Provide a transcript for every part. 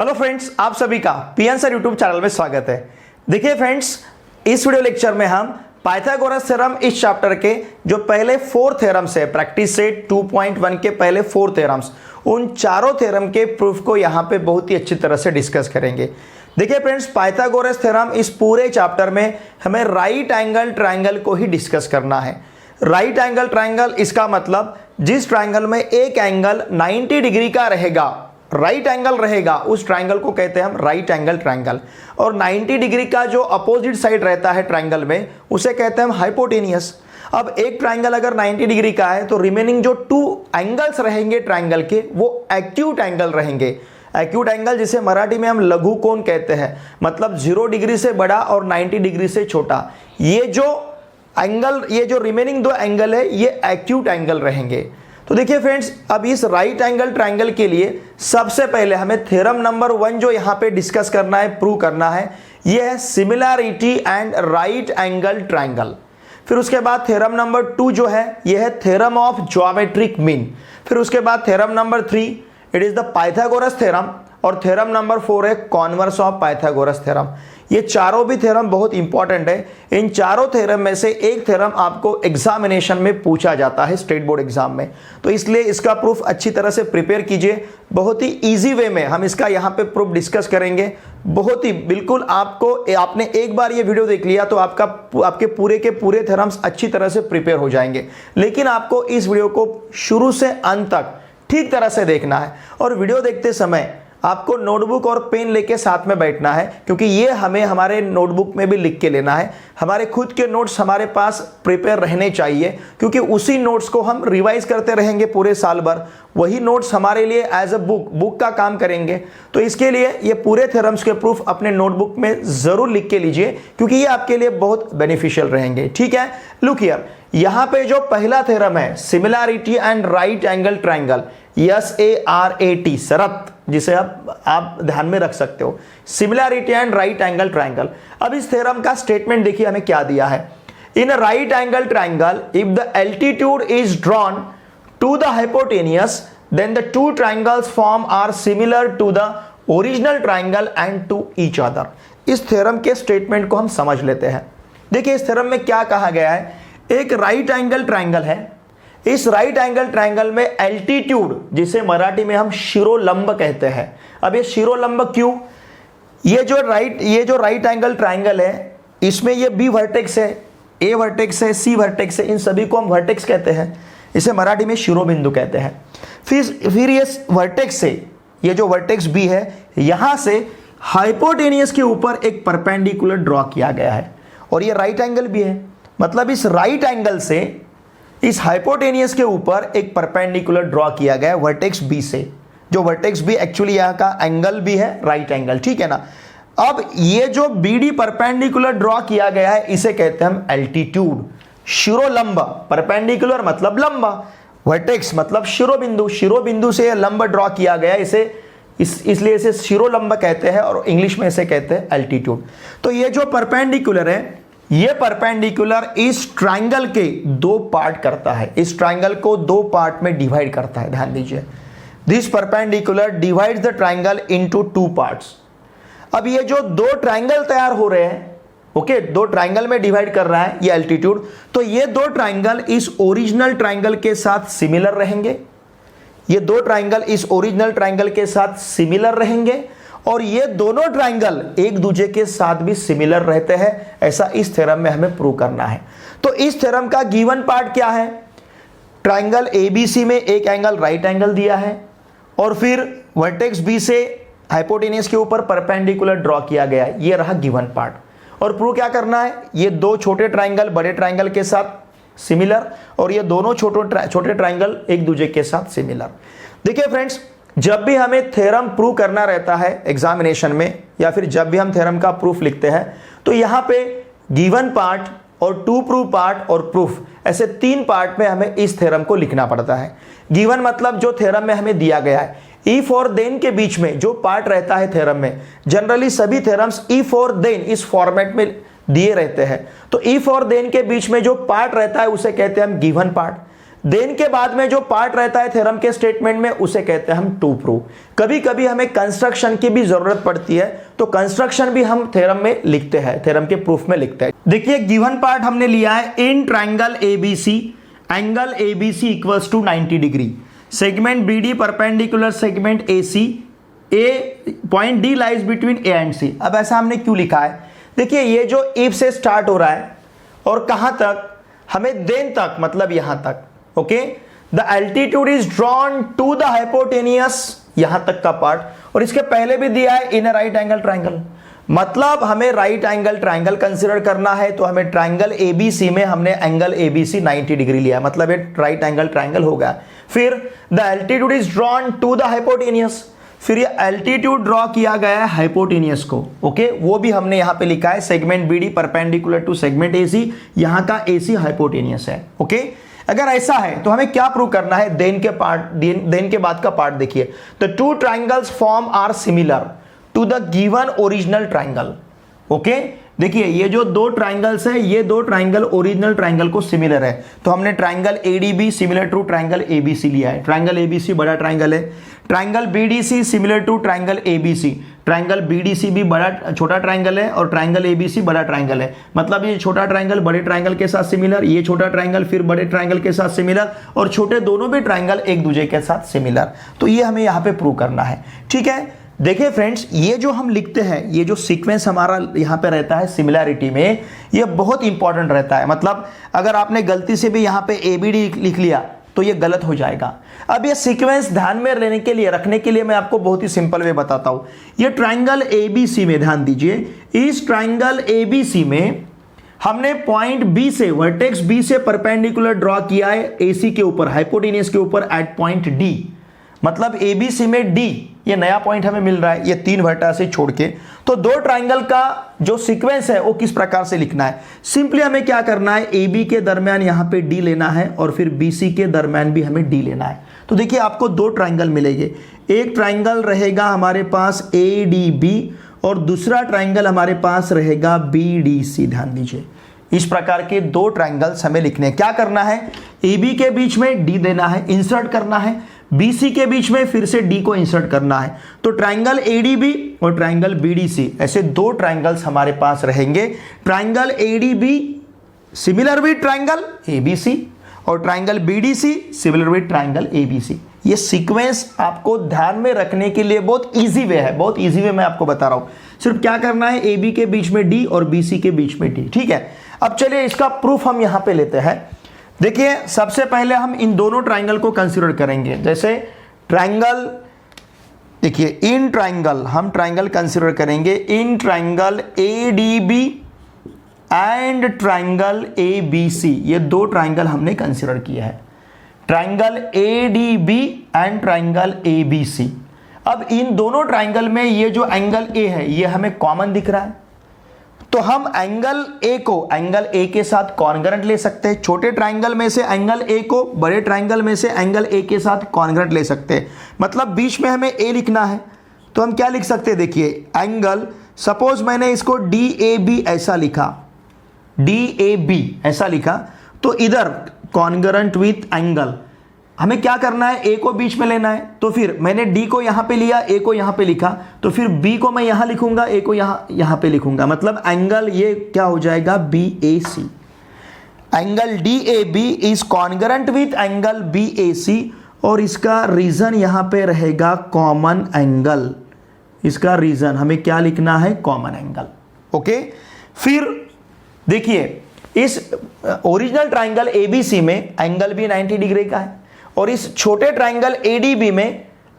Hello friends, आप सभी का पीएन सर यूट्यूब चैनल में स्वागत है। देखिए फ्रेंड्स, इस वीडियो लेक्चर में हम पाइथागोरस थ्योरम इस चैप्टर के जो पहले 4 थ्योरम्स है, प्रैक्टिस सेट 2.1 के पहले 4 थ्योरम्स, उन चारों थ्योरम के प्रूफ को यहाँ पे बहुत ही अच्छी तरह से डिस्कस करेंगे। देखिए फ्रेंड्स, पाइथागोरस थ्योरम इस पूरे चैप्टर में हमें राइट एंगल ट्राइंगल को ही डिस्कस करना है। राइट एंगल ट्राइंगल, इसका मतलब जिस ट्राइंगल में एक एंगल 90 डिग्री का रहेगा, राइट एंगल रहेगा, उस ट्राइंगल को कहते हैं हम राइट एंगल ट्राइंगल। और 90 डिग्री का जो अपोजिट साइड रहता है ट्राइंगल में, उसे कहते हैं हम हाइपोटेनियस। अब एक ट्राइंगल अगर 90 डिग्री का है तो रिमेनिंग जो 2 एंगल्स रहेंगे ट्राइंगल के, वो एक्यूट एंगल रहेंगे। एक्यूट एंगल जिसे मराठी में हम लघु कोण कहते हैं, मतलब 0 डिग्री से बड़ा और 90 डिग्री से छोटा। ये जो एंगल, ये जो रिमेनिंग 2 एंगल है, ये एक्यूट एंगल रहेंगे। तो देखिए फ्रेंड्स, अब इस राइट एंगल ट्राइंगल के लिए सबसे पहले हमें थ्योरम नंबर 1 जो यहाँ पे डिस्कस करना है, प्रूव करना है, ये है similarity and right angle triangle. फिर उसके बाद थ्योरम नंबर 2 जो है, ये है थ्योरम ऑफ ज्योमेट्रिक मीन। फिर उसके बाद theorem number 3, it is the Pythagoras theorem. और थ्योरम नंबर 4 है कॉन्वर्स ऑफ पाइथागोरस थ्योरम। ये चारों भी थ्योरम बहुत इंपॉर्टेंट है। इन चारों थ्योरम में से एक थ्योरम आपको एग्जामिनेशन में पूछा जाता है, स्टेट बोर्ड एग्जाम में, तो इसलिए इसका प्रूफ अच्छी तरह से प्रिपेयर कीजिए। बहुत ही इजी वे में हम इसका यहाँ पे प्रूफ डिस्कस करेंगे। बहुत ही बिल्कुल आपने एक बार ये वीडियो देख लिया तो आपके पूरे के पूरे थ्योरम्स अच्छी तरह से प्रिपेयर हो जाएंगे। लेकिन आपको इस वीडियो को शुरू से अंत तक ठीक तरह से देखना है, और वीडियो देखते समय आपको नोटबुक और पेन लेके साथ में बैठना है, क्योंकि ये हमें हमारे नोटबुक में भी लिख के लेना है। हमारे खुद के नोट्स हमारे पास प्रिपेयर रहने चाहिए, क्योंकि उसी नोट्स को हम रिवाइज करते रहेंगे पूरे साल भर। वही नोट्स हमारे लिए एज अ बुक का काम करेंगे। तो इसके लिए ये पूरे थ्योरम्स के प्रूफ अपने नोटबुक में जरूर लिख के लीजिए, क्योंकि ये आपके लिए बहुत बेनिफिशियल रहेंगे। ठीक है, लुक हियर, यहाँ पे जो पहला थ्योरम है similarity and right angle triangle, SARAT, शरत, जिसे आप ध्यान में रख सकते हो, similarity and right angle triangle. अब इस थ्योरम का स्टेटमेंट देखिए हमें क्या दिया है। In a right angle triangle, if the altitude is drawn to the hypotenuse, then the 2 triangles form are similar to the original triangle and to each other. इस theorem के स्टेटमेंट को हम समझ लेते हैं। देखिए इस थ्योरम में क्या कहा गया है। एक राइट एंगल ट्राइंगल है। इस राइट एंगल ट्राइंगल में एल्टीट्यूड, जिसे मराठी में हम शिरोलंब कहते हैं। अब ये शिरोलंब क्यों? ये जो राइट एंगल ट्राइंगल है, इसमें ये बी वर्टेक्स है, ए वर्टेक्स है, सी वर्टेक्स है, इन सभी को हम वर्टेक्स कहते हैं। इसे मराठी में शिरोबिंदु कहते हैं। फिर ये वर्टेक्स से, ये जो वर्टेक्स बी है, यहां से हाइपोटेनियस के ऊपर एक परपेंडिकुलर ड्रॉ किया गया है, और ये राइट एंगल भी है। मतलब इस राइट एंगल से इस हाइपोटेनियस के ऊपर एक परपेंडिकुलर ड्रॉ किया गया है वर्टेक्स बी से। जो वर्टेक्स बी एक्चुअली यहाँ का एंगल भी है, राइट एंगल, ठीक है ना। अब ये जो BD परपेंडिकुलर ड्रॉ किया गया है, इसे कहते हैं हम एल्टीट्यूड। शिरोलंब, परपेंडिकुलर मतलब लंबा, वर्टेक्स मतलब शिरोबिंदु, शिरोबिंदु से लंब ड्रॉ किया गया, इसलिए इसे शिरोलंब कहते हैं, और इंग्लिश में इसे कहते हैं एल्टीट्यूड। तो ये जो परपेंडिकुलर है, ये परपेंडिकुलर इस ट्राइंगल के 2 पार्ट करता है। इस ट्राइंगल को 2 पार्ट में डिवाइड करता है, ध्यान दीजिए। This perpendicular divides the triangle into 2 parts. अब ये जो 2 ट्राइंगल तैयार हो रहे हैं, ओके, 2 ट्राइंगल में डिवाइड कर रहा है ये एल्टीट्यूड, तो ये 2 ट्राइंगल इस ओरिजिनल ट्राइंगल के साथ सिमिलर रहेंगे। ये 2 ट्राइंगल इस ओरिजिनल ट्राइंगल के साथ सिमिलर रहेंगे, और ये दोनों ट्राइंगल एक दूसरे के साथ भी सिमिलर रहते हैं। ऐसा इस थ्योरम में हमें प्रूव करना है। तो इस थ्योरम का गिवन पार्ट क्या है? ट्राइंगल ABC में एक एंगल राइट एंगल दिया है, और फिर वर्टेक्स B से हाइपोटेनियस के ऊपर परपेंडिकुलर ड्रॉ किया गया है। ये रहा गिवन पार्ट। और प्रूव क्या करना है? ये 2 छोटे ट्राइंगल बड़े ट्राइंगल के साथ सिमिलर, और ये दोनों छोटे ट्राइंगल एक दूसरे के साथ सिमिलर। देखिए फ्रेंड्स, जब भी हमें थ्योरम प्रूव करना रहता है एग्जामिनेशन में, या फिर जब भी हम थ्योरम का प्रूफ लिखते हैं, तो यहाँ पे गिवन पार्ट और टू प्रूव पार्ट और प्रूफ, ऐसे 3 पार्ट में हमें इस थ्योरम को लिखना पड़ता है। गिवन मतलब जो थ्योरम में हमें दिया गया है। इफ और देन के बीच में जो पार्ट रहता है थ्योरम में, जनरली सभी थ्योरम्स इफ और देन इस फॉर्मेट में दिए रहते हैं। तो इफ और देन के बीच में जो पार्ट रहता है उसे कहते हैं हम गिवन पार्ट। देन के बाद में जो पार्ट रहता है थ्योरम के स्टेटमेंट में उसे कहते हैं हम टू प्रूव। कभी कभी हमें कंस्ट्रक्शन की भी जरूरत पड़ती है तो कंस्ट्रक्शन भी हम थ्योरम में लिखते हैं, थ्योरम के प्रूफ में लिखते हैं। देखिए गिवन पार्ट हमने लिया है, in triangle ABC angle ABC equals to 90 degree, segment BD perpendicular segment AC, A point D lies between A and C. अब ऐसा हमने क्यों लिखा है? देखिए ये जो इफ से स्टार्ट हो रहा है और कहां तक, हमें देन तक, मतलब यहां तक, okay. The altitude is drawn to the hypotenuse, यहां तक का पार्ट, और इसके पहले भी दिया है इन राइट एंगल ट्राइंगल, मतलब हमें राइट एंगल ट्राइंगल कंसीडर करना है तो हमें ट्राइंगल एबीसी में हमने एंगल एबीसी 90 डिग्री लिया, मतलब ये राइट एंगल ट्राइंगल हो गया। फिर the altitude is drawn to the hypotenuse, फिर ये एल्टीट्यूड ड्रॉ किया गया है हाइपोटेनियस को, ओके, वो भी हमने यहां पे लिखा है, segment BD perpendicular to segment AC, यहां का एसी हाइपोटेनियस है, ओके। अगर ऐसा है तो हमें क्या प्रूव करना है? देन के पार्ट, देन के बाद का पार्ट देखिए, the two triangles form are similar to the given original triangle, okay. देखिए ये जो दो ट्राइंगल्स है, ये दो ट्राइंगल ओरिजिनल ट्राइंगल को सिमिलर है, तो हमने triangle ADB similar to triangle ABC लिया है। ट्राइंगल एबीसी बड़ा ट्राइंगल है, triangle BDC similar to triangle ABC, triangle BDC भी बड़ा छोटा ट्राइंगल है और ट्राइंगल एबीसी बड़ा ट्राइंगल है, मतलब ये छोटा ट्राइंगल बड़े ट्राइंगल के साथ सिमिलर, ये छोटा ट्राइंगल फिर बड़े ट्राइंगल के साथ सिमिलर, और छोटे दोनों भी ट्राइंगल एक दूसरे के साथ सिमिलर। तो ये हमें यहाँ पे प्रूव करना है, ठीक है। देखिए फ्रेंड्स, ये जो हम लिखते हैं, ये जो सीक्वेंस हमारा यहाँ पे रहता है सिमिलैरिटी में, ये बहुत इंपॉर्टेंट रहता है। मतलब अगर आपने गलती से भी यहाँ पे एबीडी लिख लिया तो ये गलत हो जाएगा। अब ये सीक्वेंस ध्यान में लेने के लिए, रखने के लिए मैं आपको बहुत ही सिंपल वे बताता हूँ। ये ट्राइंगल एबीसी में ध्यान दीजिए, इस ट्राइंगल एबीसी में हमने पॉइंट बी से, वर्टेक्स बी से परपेंडिकुलर ड्रॉ किया है एसी के ऊपर, हाइपोटेनियस के ऊपर एट पॉइंट डी, मतलब एबीसी में डी, ये नया पॉइंट हमें मिल रहा है, ये तीन वर्टा से छोड़ के। तो दो ट्राइंगल का जो सीक्वेंस है वो किस प्रकार से लिखना है? सिंपली हमें क्या करना है, एबी के दरमियान यहां पे डी लेना है और फिर बीसी के दरमियान भी हमें डी लेना है। तो देखिए आपको दो ट्राइंगल मिलेंगे, एक ट्राइंगल रहेगा हमारे पास एडीबी और दूसरा ट्राइंगल हमारे पास रहेगा बीडीसी। ध्यान दीजिए, इस प्रकार के दो ट्राइंगल्स हमें लिखने हैं। क्या करना है, एबी के बीच में डी देना है, इंसर्ट करना है, बीसी के बीच में फिर से डी को इंसर्ट करना है। तो ट्राइंगल एडीबी और ट्राइंगल बीडीसी, ऐसे दो ट्राइंगल्स हमारे पास रहेंगे। Triangle ADB similar with triangle ABC और triangle BDC similar with triangle ABC. ये सीक्वेंस आपको ध्यान में रखने के लिए बहुत इजी वे है, बहुत इजी वे मैं आपको बता रहा हूं। सिर्फ क्या करना है, एबी के बीच में डी और बीसी के बीच में डी, ठीक है। अब चलिए इसका प्रूफ हम यहां पे लेते हैं। देखिए सबसे पहले हम इन दोनों ट्राइंगल को कंसीडर करेंगे। जैसे ट्राइंगल, देखिए इन ट्राइंगल, हम ट्राइंगल कंसीडर करेंगे in triangle ADB and triangle ABC, ये दो ट्राइंगल हमने कंसीडर किया है, triangle ADB and triangle ABC. अब इन दोनों ट्राइंगल में ये जो एंगल ए है ये हमें कॉमन दिख रहा है, तो हम एंगल ए को एंगल ए के साथ कॉन्ग्रेंट ले सकते हैं। छोटे ट्राइंगल में से एंगल ए को बड़े ट्राइंगल में से एंगल ए के साथ कॉन्ग्रेंट ले सकते हैं, मतलब बीच में हमें ए लिखना है तो हम क्या लिख सकते हैं, देखिए एंगल, सपोज मैंने इसको डी ए बी ऐसा लिखा, डी ए बी ऐसा लिखा, तो इधर कॉन्ग्रेंट विथ एंगल हमें क्या करना है, ए को बीच में लेना है। तो फिर मैंने डी को यहां पे लिया, ए को यहां पे लिखा, तो फिर बी को मैं यहां लिखूंगा, ए को यहां पे लिखूंगा, मतलब एंगल ये क्या हो जाएगा, B A C. Angle D A B is congruent with angle B A C और इसका रीजन यहां पे रहेगा कॉमन एंगल। इसका रीजन हमें क्या लिखना है, कॉमन एंगल, ओके। फिर देखिए इस ओरिजिनल ट्राइंगल एबीसी में एंगल भी 90 डिग्री का है और इस छोटे ट्राइंगल एडीबी में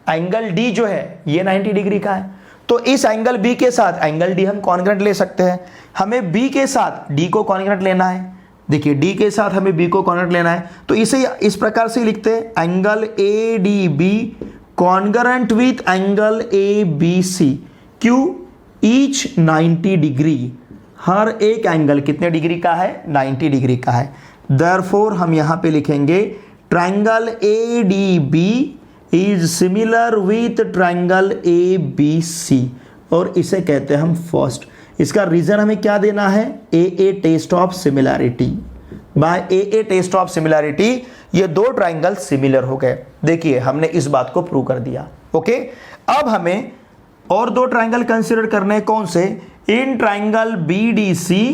एंगल डी जो है ये 90 डिग्री का है। तो इस एंगल बी के साथ एंगल डी हम कॉन्ग्रेंट ले सकते हैं। हमें बी के साथ डी को कॉन्ग्रेंट लेना है, देखिए डी के साथ हमें बी को कॉन्ग्रेंट लेना है, तो इसे इस प्रकार से लिखते हैं, angle A D B congruent with angle A B C, क्यू ईच 90 डिग्री, हर एक एंगल कितने डिग्री का है, 90 डिग्री का है। देयरफॉर हम यहां पे लिखेंगे triangle A D B is similar with triangle A B C और इसे कहते हैं हम फर्स्ट। इसका रीजन हमें क्या देना है, a test of similarity. By a test of similarity ये दो ट्राइंगल सिमिलर हो गए। देखिए हमने इस बात को प्रूव कर दिया। ओके, अब हमें और दो ट्राइंगल कंसीडर करने हैं। कौन से? In triangle BDC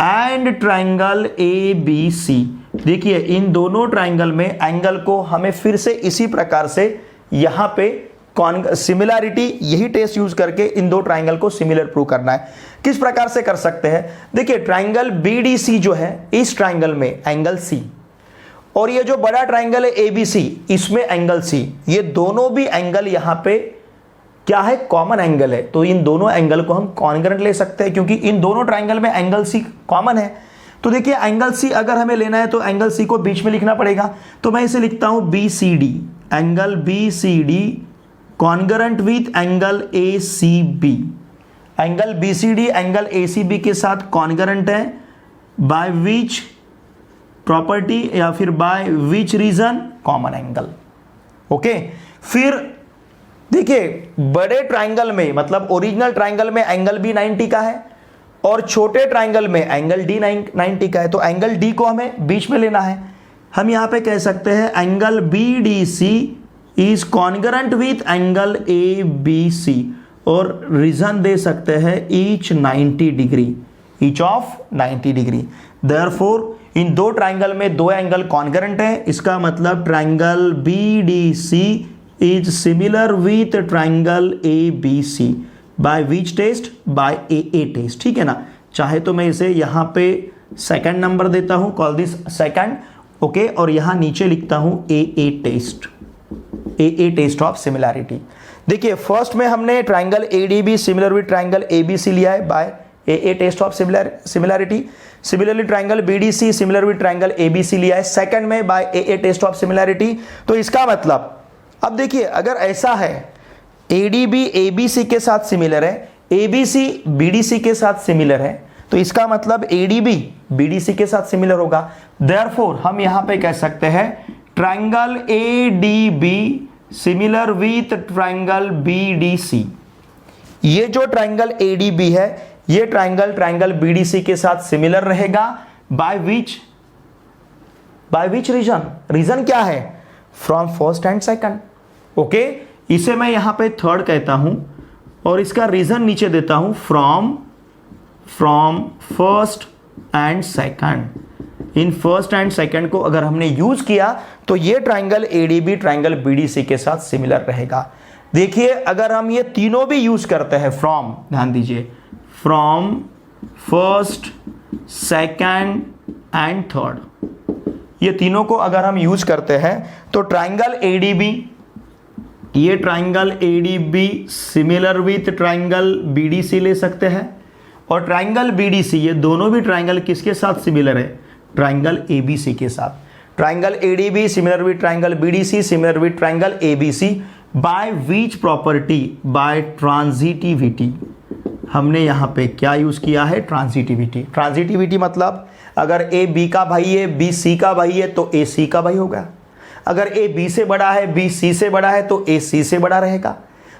and triangle ABC. देखिए इन दोनों ट्राइंगल में एंगल को हमें फिर से इसी प्रकार से यहां पे सिमिलैरिटी यही टेस्ट यूज करके इन दो ट्राइंगल को सिमिलर प्रूव करना है। किस प्रकार से कर सकते हैं? देखिए ट्राइंगल बीडीसी जो है इस ट्राइंगल में एंगल सी, और ये जो बड़ा ट्राइंगल है एबीसी इसमें एंगल सी, ये दोनों भी एंगल यहां पे क्या है? कॉमन एंगल है। तो इन दोनों एंगल को हम कॉन्ग्रुएंट ले सकते हैं क्योंकि इन दोनों ट्राइंगल में एंगल सी कॉमन है। तो देखिए एंगल सी अगर हमें लेना है तो एंगल सी को बीच में लिखना पड़ेगा। तो मैं इसे लिखता हूं BCD, angle BCD congruent with angle ACB। Angle BCD angle ACB के साथ कॉन्ग्रुएंट है बाय विच प्रॉपर्टी या फिर by which region? Common angle. Okay, फिर देखिए बड़े ट्राइंगल में मतलब ओरिजिनल ट्राइंगल में एंगल B 90 का है और छोटे ट्राइंगल में एंगल D 90 का है। तो एंगल D को हमें बीच में लेना है। हम यहां पे कह सकते हैं angle BDC is congruent with angle ABC और रीजन दे सकते हैं each 90 degree, each of 90 degree. Therefore इन दो ट्राइंगल में दो एंगल कॉन्ग्रुएंट है। इसका मतलब triangle BDC is similar with triangle ABC by which test? By AA test. ठीक है ना? चाहे तो मैं इसे यहां पे सेकंड नंबर देता हूं, कॉल दिस सेकंड। ओके, और यहां नीचे लिखता हूं AA test, AA test of similarity. देखिए फर्स्ट में हमने triangle ADB similar with triangle ABC लिया है by AA test of similarity. Similarly triangle BDC similar with triangle ABC लिया है सेकंड में by AA test of similarity. तो इसका मतलब अब देखिए अगर ऐसा है ADB ABC के साथ सिमिलर है, ABC BDC के साथ सिमिलर है, तो इसका मतलब ADB BDC के साथ सिमिलर होगा। देयरफॉर हम यहां पे कह सकते हैं triangle ADB similar with triangle BDC। ये जो ट्राइंगल ADB है ये ट्राइंगल BDC के साथ सिमिलर रहेगा बाय विच रीजन? रीजन क्या है? From first and second. Okay, इसे मैं यहां पे थर्ड कहता हूं और इसका रीजन नीचे देता हूं from first and second. In first and second को अगर हमने यूज किया तो ये ट्राइंगल ADB ट्राइंगल BDC के साथ सिमिलर रहेगा। देखिए अगर हम ये तीनों भी यूज करते हैं फ्रॉम, ध्यान दीजिए, from first second and third, ये तीनों को अगर हम यूज करते हैं तो ट्राइंगल ADB, ये triangle ADB similar with triangle BDC ले सकते हैं और ट्राइंगल BDC ये दोनों भी ट्राइंगल किसके साथ सिमिलर है? ट्राइंगल ABC के साथ। Triangle ADB similar with triangle BDC similar with triangle ABC by which property? By transitivity. हमने यहां पे क्या यूज किया है? ट्रांजिटिविटी। ट्रांजिटिविटी मतलब अगर A B का भाई है, B C का भाई है तो A C का भाई होगा। अगर A B से बड़ा है, B C से बड़ा है तो A C से बड़ा रहेगा।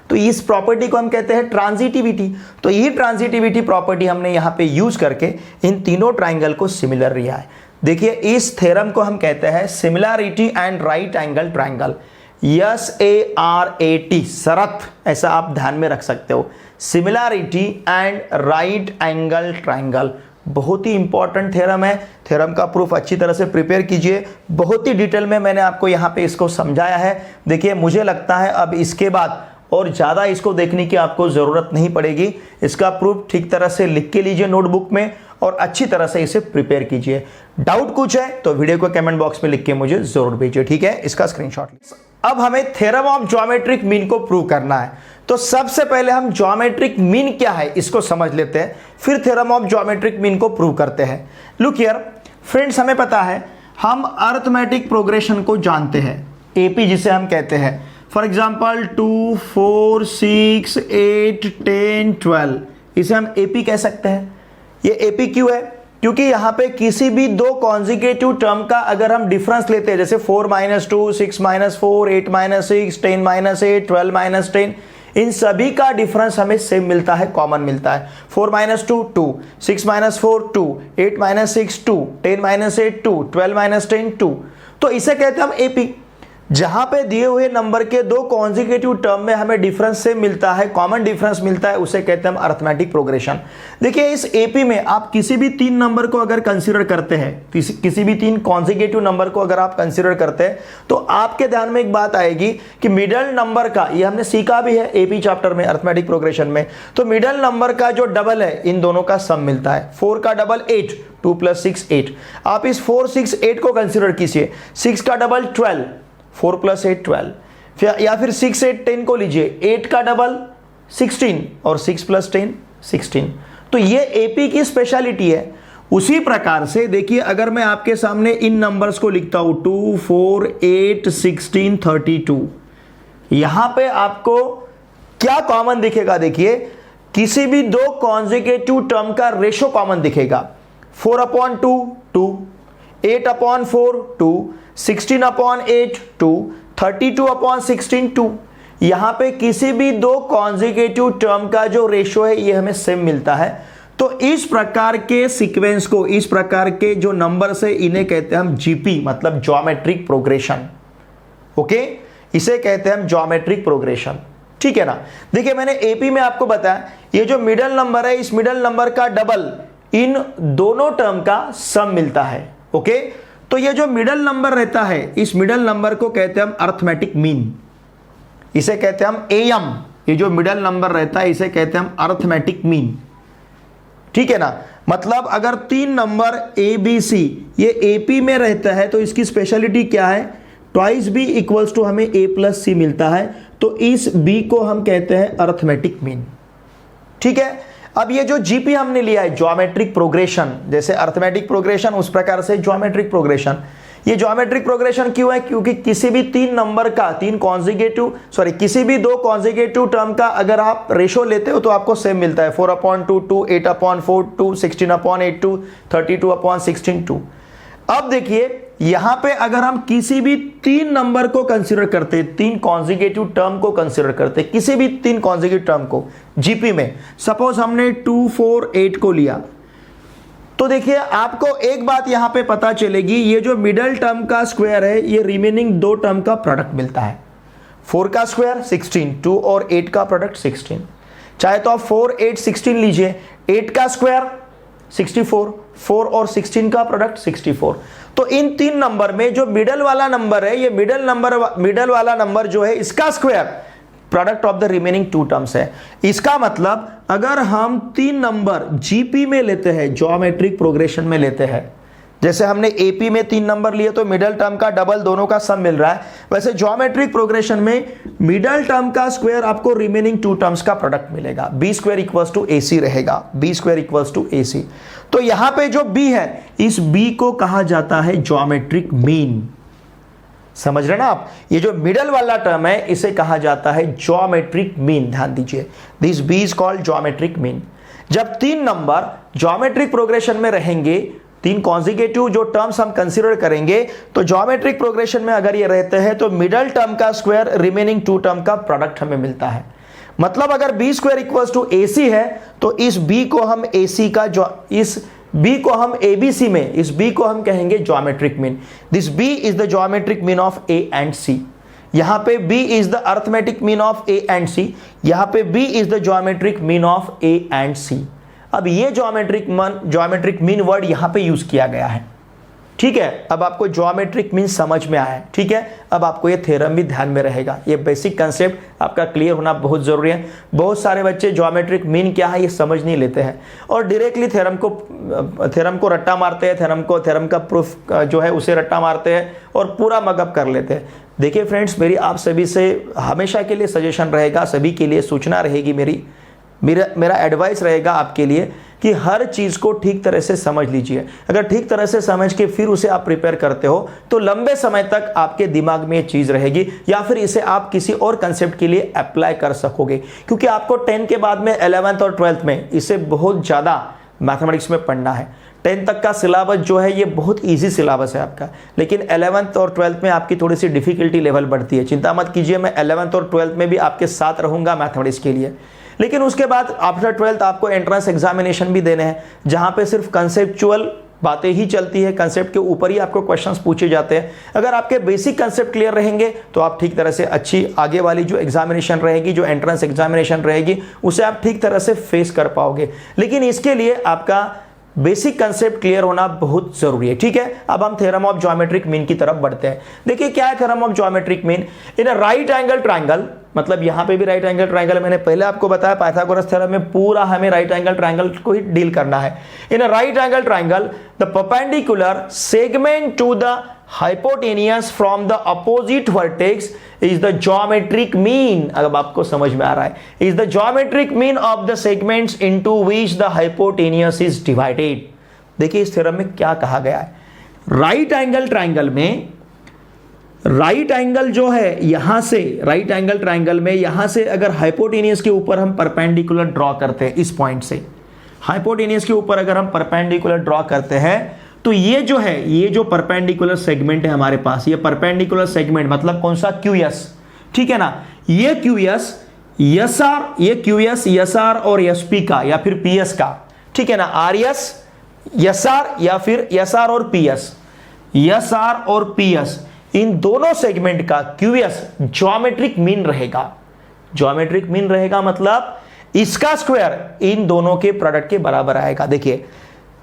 तो इस प्रॉपर्टी को हम कहते हैं ट्रांजिटिविटी। तो ये ट्रांजिटिविटी प्रॉपर्टी हमने यहां पे यूज करके इन तीनों ट्राइंगल को सिमिलर लिया है। देखिए इस थ्योरम को हम कहते हैं similarity and right angle triangle, SARAT शरत, ऐसा आप ध्यान में रख सकते हो। Similarity and right angle triangle बहुत ही इंपॉर्टेंट थ्योरम है। थ्योरम का प्रूफ अच्छी तरह से प्रिपेयर कीजिए। बहुत ही डिटेल में मैंने आपको यहाँ पे इसको समझाया है। देखिए मुझे लगता है अब इसके बाद और ज़्यादा इसको देखने की आपको ज़रूरत नहीं पड़ेगी। इसका प्रूफ ठीक तरह से लिख के लीजिए नोटबुक में और अच्छी तरह से इसे प्रिपेयर कीजिए। डाउट कुछ है तो वीडियो को कमेंट बॉक्स में लिख के मुझे जरूर भेजिए, ठीक है? इसका स्क्रीनशॉट लीजिए। अब हमें थ्योरम ऑफ ज्योमेट्रिक मीन को प्रूव करना है। तो सबसे पहले हम ज्योमेट्रिक मीन क्या है इसको समझ लेते हैं, फिर थ्योरम ऑफ ज्योमेट्रिक मीन को प्रूव करते हैं। लुक हियर फ्रेंड्स, हमें पता है हम अरिथमेटिक प्रोग्रेशन को जानते हैं, AP जिसे हम कहते हैं। फॉर एग्जाम्पल 2, 4, 6, 8, 10, 12, इसे हम AP कह सकते हैं। ये AP क्यों है? क्योंकि यहां पे किसी भी दो कॉन्जिक्यूटिव टर्म का अगर हम डिफरेंस लेते हैं, जैसे 4 - 2, 6 - 4, 8 - 6, 10 - 8, 12 - 10, इन सभी का डिफरेंस हमें सेम मिलता है, कॉमन मिलता है। 4 - 2 2, 6 - 4 2, 8 - 6 2, 10 - 8 2, 12 - 10 2। तो इसे कहते हैं हम एपी। जहां पे दिए हुए नंबर के दो कॉन्जिक्यूटिव टर्म में हमें डिफरेंस से मिलता है, कॉमन डिफरेंस मिलता है, उसे कहते हैं हम अरिथमेटिक प्रोग्रेशन। देखिए इस एपी में आप किसी भी तीन नंबर को अगर कंसीडर करते हैं, किसी भी तीन कॉन्जिक्यूटिव नंबर को अगर आप कंसीडर करते हैं, तो आपके ध्यान में एक बात आएगी कि मिडल नंबर का, ये हमने सीखा भी है एपी चैप्टर में, अरिथमेटिक प्रोग्रेशन में, तो मिडल नंबर का जो डबल है इन दोनों का सम मिलता है। 4 का डबल 8, 2 + 6 8। आप इस 4 6 8 को कंसीडर कीजिए। 6 का डबल 12, 4 + 8 12। या फिर 6 8 10 को लीजिए, 8 का डबल 16 और 6 + 10 16। तो ये एपी की स्पेशलिटी है। उसी प्रकार से देखिए, अगर मैं आपके सामने इन नंबर्स को लिखता हूं 2 4 8 16 32, यहां पे आपको क्या कॉमन दिखेगा? देखिए किसी भी दो कॉन्जिक्यूटिव टर्म का रेशो कॉमन दिखेगा। 4/2 2, 8/4 2, 16/8 2, 32/16 2। यहां पे किसी भी दो कॉन्जिक्यूटिव टर्म का जो रेशो है ये हमें सेम मिलता है। तो इस प्रकार के सीक्वेंस को, इस प्रकार के जो नंबर से, इन्हें कहते हैं हम जीपी, मतलब ज्योमेट्रिक प्रोग्रेशन। ओके, इसे कहते हैं हम ज्योमेट्रिक प्रोग्रेशन। ठीक है ना। देखिए मैंने एपी में आपको बताया, ये जो मिडल नंबर है, इस मिडल नंबर का डबल इन दोनों टर्म का सम मिलता है। ओके, तो ये जो मिडल नंबर रहता है, इस मिडल नंबर को कहते हैं हम अरिथमेटिक मीन, इसे कहते हैं हम एएम। ये जो मिडल नंबर रहता है इसे कहते हैं हम अरिथमेटिक मीन। ठीक है ना। मतलब अगर तीन नंबर ए बी सी ये एपी में रहता है तो इसकी स्पेशलिटी क्या है? ट्वाइस बी इक्वल्स टू हमें ए प्लस सी मिलता है, तो इस बी को हम कहते हैं अरिथमेटिक मीन। ठीक है। अब ये जो जीपी हमने लिया है, ज्योमेट्रिक प्रोग्रेशन, जैसे अरिथमेटिक प्रोग्रेशन उस प्रकार से ज्योमेट्रिक प्रोग्रेशन। ये ज्योमेट्रिक प्रोग्रेशन क्यों है? क्योंकि किसी भी तीन नंबर का, किसी भी दो कॉन्जिक्यूटिव टर्म का अगर आप रेशो लेते हो तो आपको सेम मिलता है। 4/2 2, 8/4 2, 16/8 2, 32/16 2। अब देखिए यहां पे अगर हम किसी भी तीन नंबर को कंसीडर करते, तीन कॉन्जिक्यूटिव टर्म को कंसीडर करते, किसी भी तीन कॉन्जिक्यूटिव टर्म को जीपी में, सपोज हमने 2 4 8 को लिया, तो देखिए आपको एक बात यहां पे पता चलेगी, ये जो मिडल टर्म का स्क्वायर है ये रिमेनिंग दो टर्म का प्रोडक्ट मिलता है। 4 का स्क्वायर 16, 2 और 8 का प्रोडक्ट 16। चाहे तो आप 4 8 16 लीजिए, 8 का स्क्वायर 64, 4 और 16 का प्रोडक्ट 64। तो इन तीन नंबर में जो मिडल वाला नंबर है, ये मिडल वाला नंबर जो है इसका square product of the remaining to terms है। इसका मतलब अगर हम तीन नंबर जीपी में लेते हैं, ज्योमेट्रिक प्रोग्रेशन में लेते हैं, जैसे हमने एपी में तीन नंबर लिए तो मिडल टर्म का डबल दोनों का सम मिल रहा है, वैसे ज्योमेट्रिक प्रोग्रेशन में मिडल टर्म का स्क्वायर आपको रिमेनिंग टू टर्म्स का प्रोडक्ट मिलेगा। b² = AC रहेगा, b² = AC। तो यहां पे जो b है, इस b को कहा जाता है ज्योमेट्रिक मीन। समझ रहे ना आप? ये जो मिडल वाला टर्म है इसे कहा जाता है ज्योमेट्रिक मीन। ध्यान दीजिए, this b is called geometric mean. जब तीन नंबर ज्योमेट्रिक प्रोग्रेशन में रहेंगे, तीन कॉन्जिक्यूटिव जो टर्म्स हम कंसीडर करेंगे, तो ज्योमेट्रिक प्रोग्रेशन में अगर ये रहते हैं तो मिडल टर्म का स्क्वायर रिमेनिंग टू टर्म का प्रोडक्ट हमें मिलता है। मतलब अगर b² = AC है तो इस b को हम AC का, इस b को हम ABC में, इस b को हम कहेंगे geometric mean. This b is the geometric mean of A and C। यहां पे b is the arithmetic mean of A and C, यहां पे b is the geometric mean of A and C। अब ये geometric mean word यहां पे use किया गया है। ठीक है, अब आपको ज्योमेट्रिक मीन समझ में आया है। ठीक है, अब आपको ये थ्योरम भी ध्यान में रहेगा। ये बेसिक कंसेप्ट आपका क्लियर होना बहुत जरूरी है। बहुत सारे बच्चे ज्योमेट्रिक मीन क्या है ये समझ नहीं लेते हैं और डायरेक्टली थ्योरम को रट्टा मारते हैं, थ्योरम का प्रूफ जो है उसे रट्टा मारते हैं और पूरा मगअप कर लेते हैं। देखिए फ्रेंड्स, मेरी आप सभी से हमेशा के लिए सजेशन रहेगा, सभी के लिए सूचना रहेगी, मेरा एडवाइस रहेगा आपके लिए कि हर चीज़ को ठीक तरह से समझ लीजिए। अगर ठीक तरह से समझ के फिर उसे आप प्रिपेयर करते हो तो लंबे समय तक आपके दिमाग में ये चीज़ रहेगी, या फिर इसे आप किसी और कंसेप्ट के लिए अप्लाई कर सकोगे। क्योंकि आपको 10 के बाद में 11th और 12th में इसे बहुत ज़्यादा मैथमेटिक्स में पढ़ना है। 10th तक का सिलेबस जो है ये बहुत इजी सिलेबस है आपका, लेकिन 11th और 12th में आपकी थोड़ी सी डिफिकल्टी लेवल बढ़ती है। चिंता मत कीजिए, मैं 11th और 12th में भी आपके साथ रहूँगा मैथमेटिक्स के लिए। लेकिन उसके बाद आफ्टर 12th आपको एंट्रेंस एग्जामिनेशन भी देने हैं, जहाँ पे सिर्फ कंसेप्चुअल बातें ही चलती है, कंसेप्ट के ऊपर ही आपको क्वेश्चंस पूछे जाते हैं। अगर आपके बेसिक कंसेप्ट क्लियर रहेंगे तो आप ठीक तरह से अच्छी आगे वाली जो एग्जामिनेशन रहेगी, जो एंट्रेंस एग्जामिनेशन रहेगी, उसे आप ठीक तरह से फेस कर पाओगे। लेकिन इसके लिए आपका बेसिक कंसेप्ट क्लियर होना बहुत जरूरी है। ठीक है, अब हम थ्योरम ऑफ ज्योमेट्रिक मीन की तरफ बढ़ते हैं। देखिए क्या है theorem of geometric mean. In a right angle triangle, मतलब यहां पे भी राइट एंगल ट्रायंगल, मैंने पहले आपको बताया पाइथागोरस थ्योरम में पूरा हमें राइट एंगल ट्रायंगल को ही डील करना है। In a right angle triangle the perpendicular segment to the hypotenuse from the opposite vertex is the geometric mean। अब आपको समझ में आ रहा है, is the geometric mean of the segments into which the hypotenuse is divided। देखिए इस theorem में क्या कहा गया है, राइट एंगल ट्रायंगल में राइट एंगल जो है यहां से, राइट एंगल ट्रायंगल में यहां से अगर हाइपोटेनियस के ऊपर हम परपेंडिकुलर ड्रॉ करते हैं, इस पॉइंट से हाइपोटेनियस के ऊपर अगर हम परपेंडिकुलर ड्रॉ करते हैं, तो ये जो है, ये जो परपेंडिकुलर सेगमेंट है हमारे पास, ये परपेंडिकुलर सेगमेंट मतलब कौन सा, QS, ठीक है ना। ये QS SR, ये QS SR और SP का या फिर PS का, ठीक है ना, RS SR या फिर SR और PS, SR और PS, इन दोनों सेगमेंट का QS ज्योमेट्रिक मीन रहेगा। ज्योमेट्रिक मीन रहेगा मतलब इसका स्क्वायर इन दोनों के प्रोडक्ट के बराबर आएगा। देखिए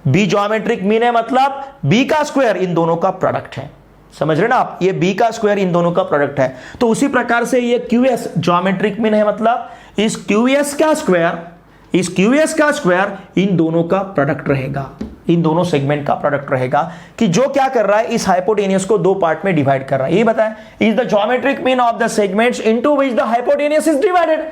B ज्योमेट्रिक मीन है मतलब B का स्क्वायर इन दोनों का प्रोडक्ट है, समझ रहे ना आप, ये B का स्क्वायर इन दोनों का प्रोडक्ट है। तो उसी प्रकार से ये QS ज्योमेट्रिक मीन है मतलब इस QS का स्क्वायर इन दोनों का प्रोडक्ट रहेगा, इन दोनों सेगमेंट का प्रोडक्ट रहेगा, कि जो क्या कर रहा है, इस हाइपोटेनियस को दो पार्ट में डिवाइड कर रहा है। ये बताएं, is the geometric mean of the segments into which the hypotenuse is divided.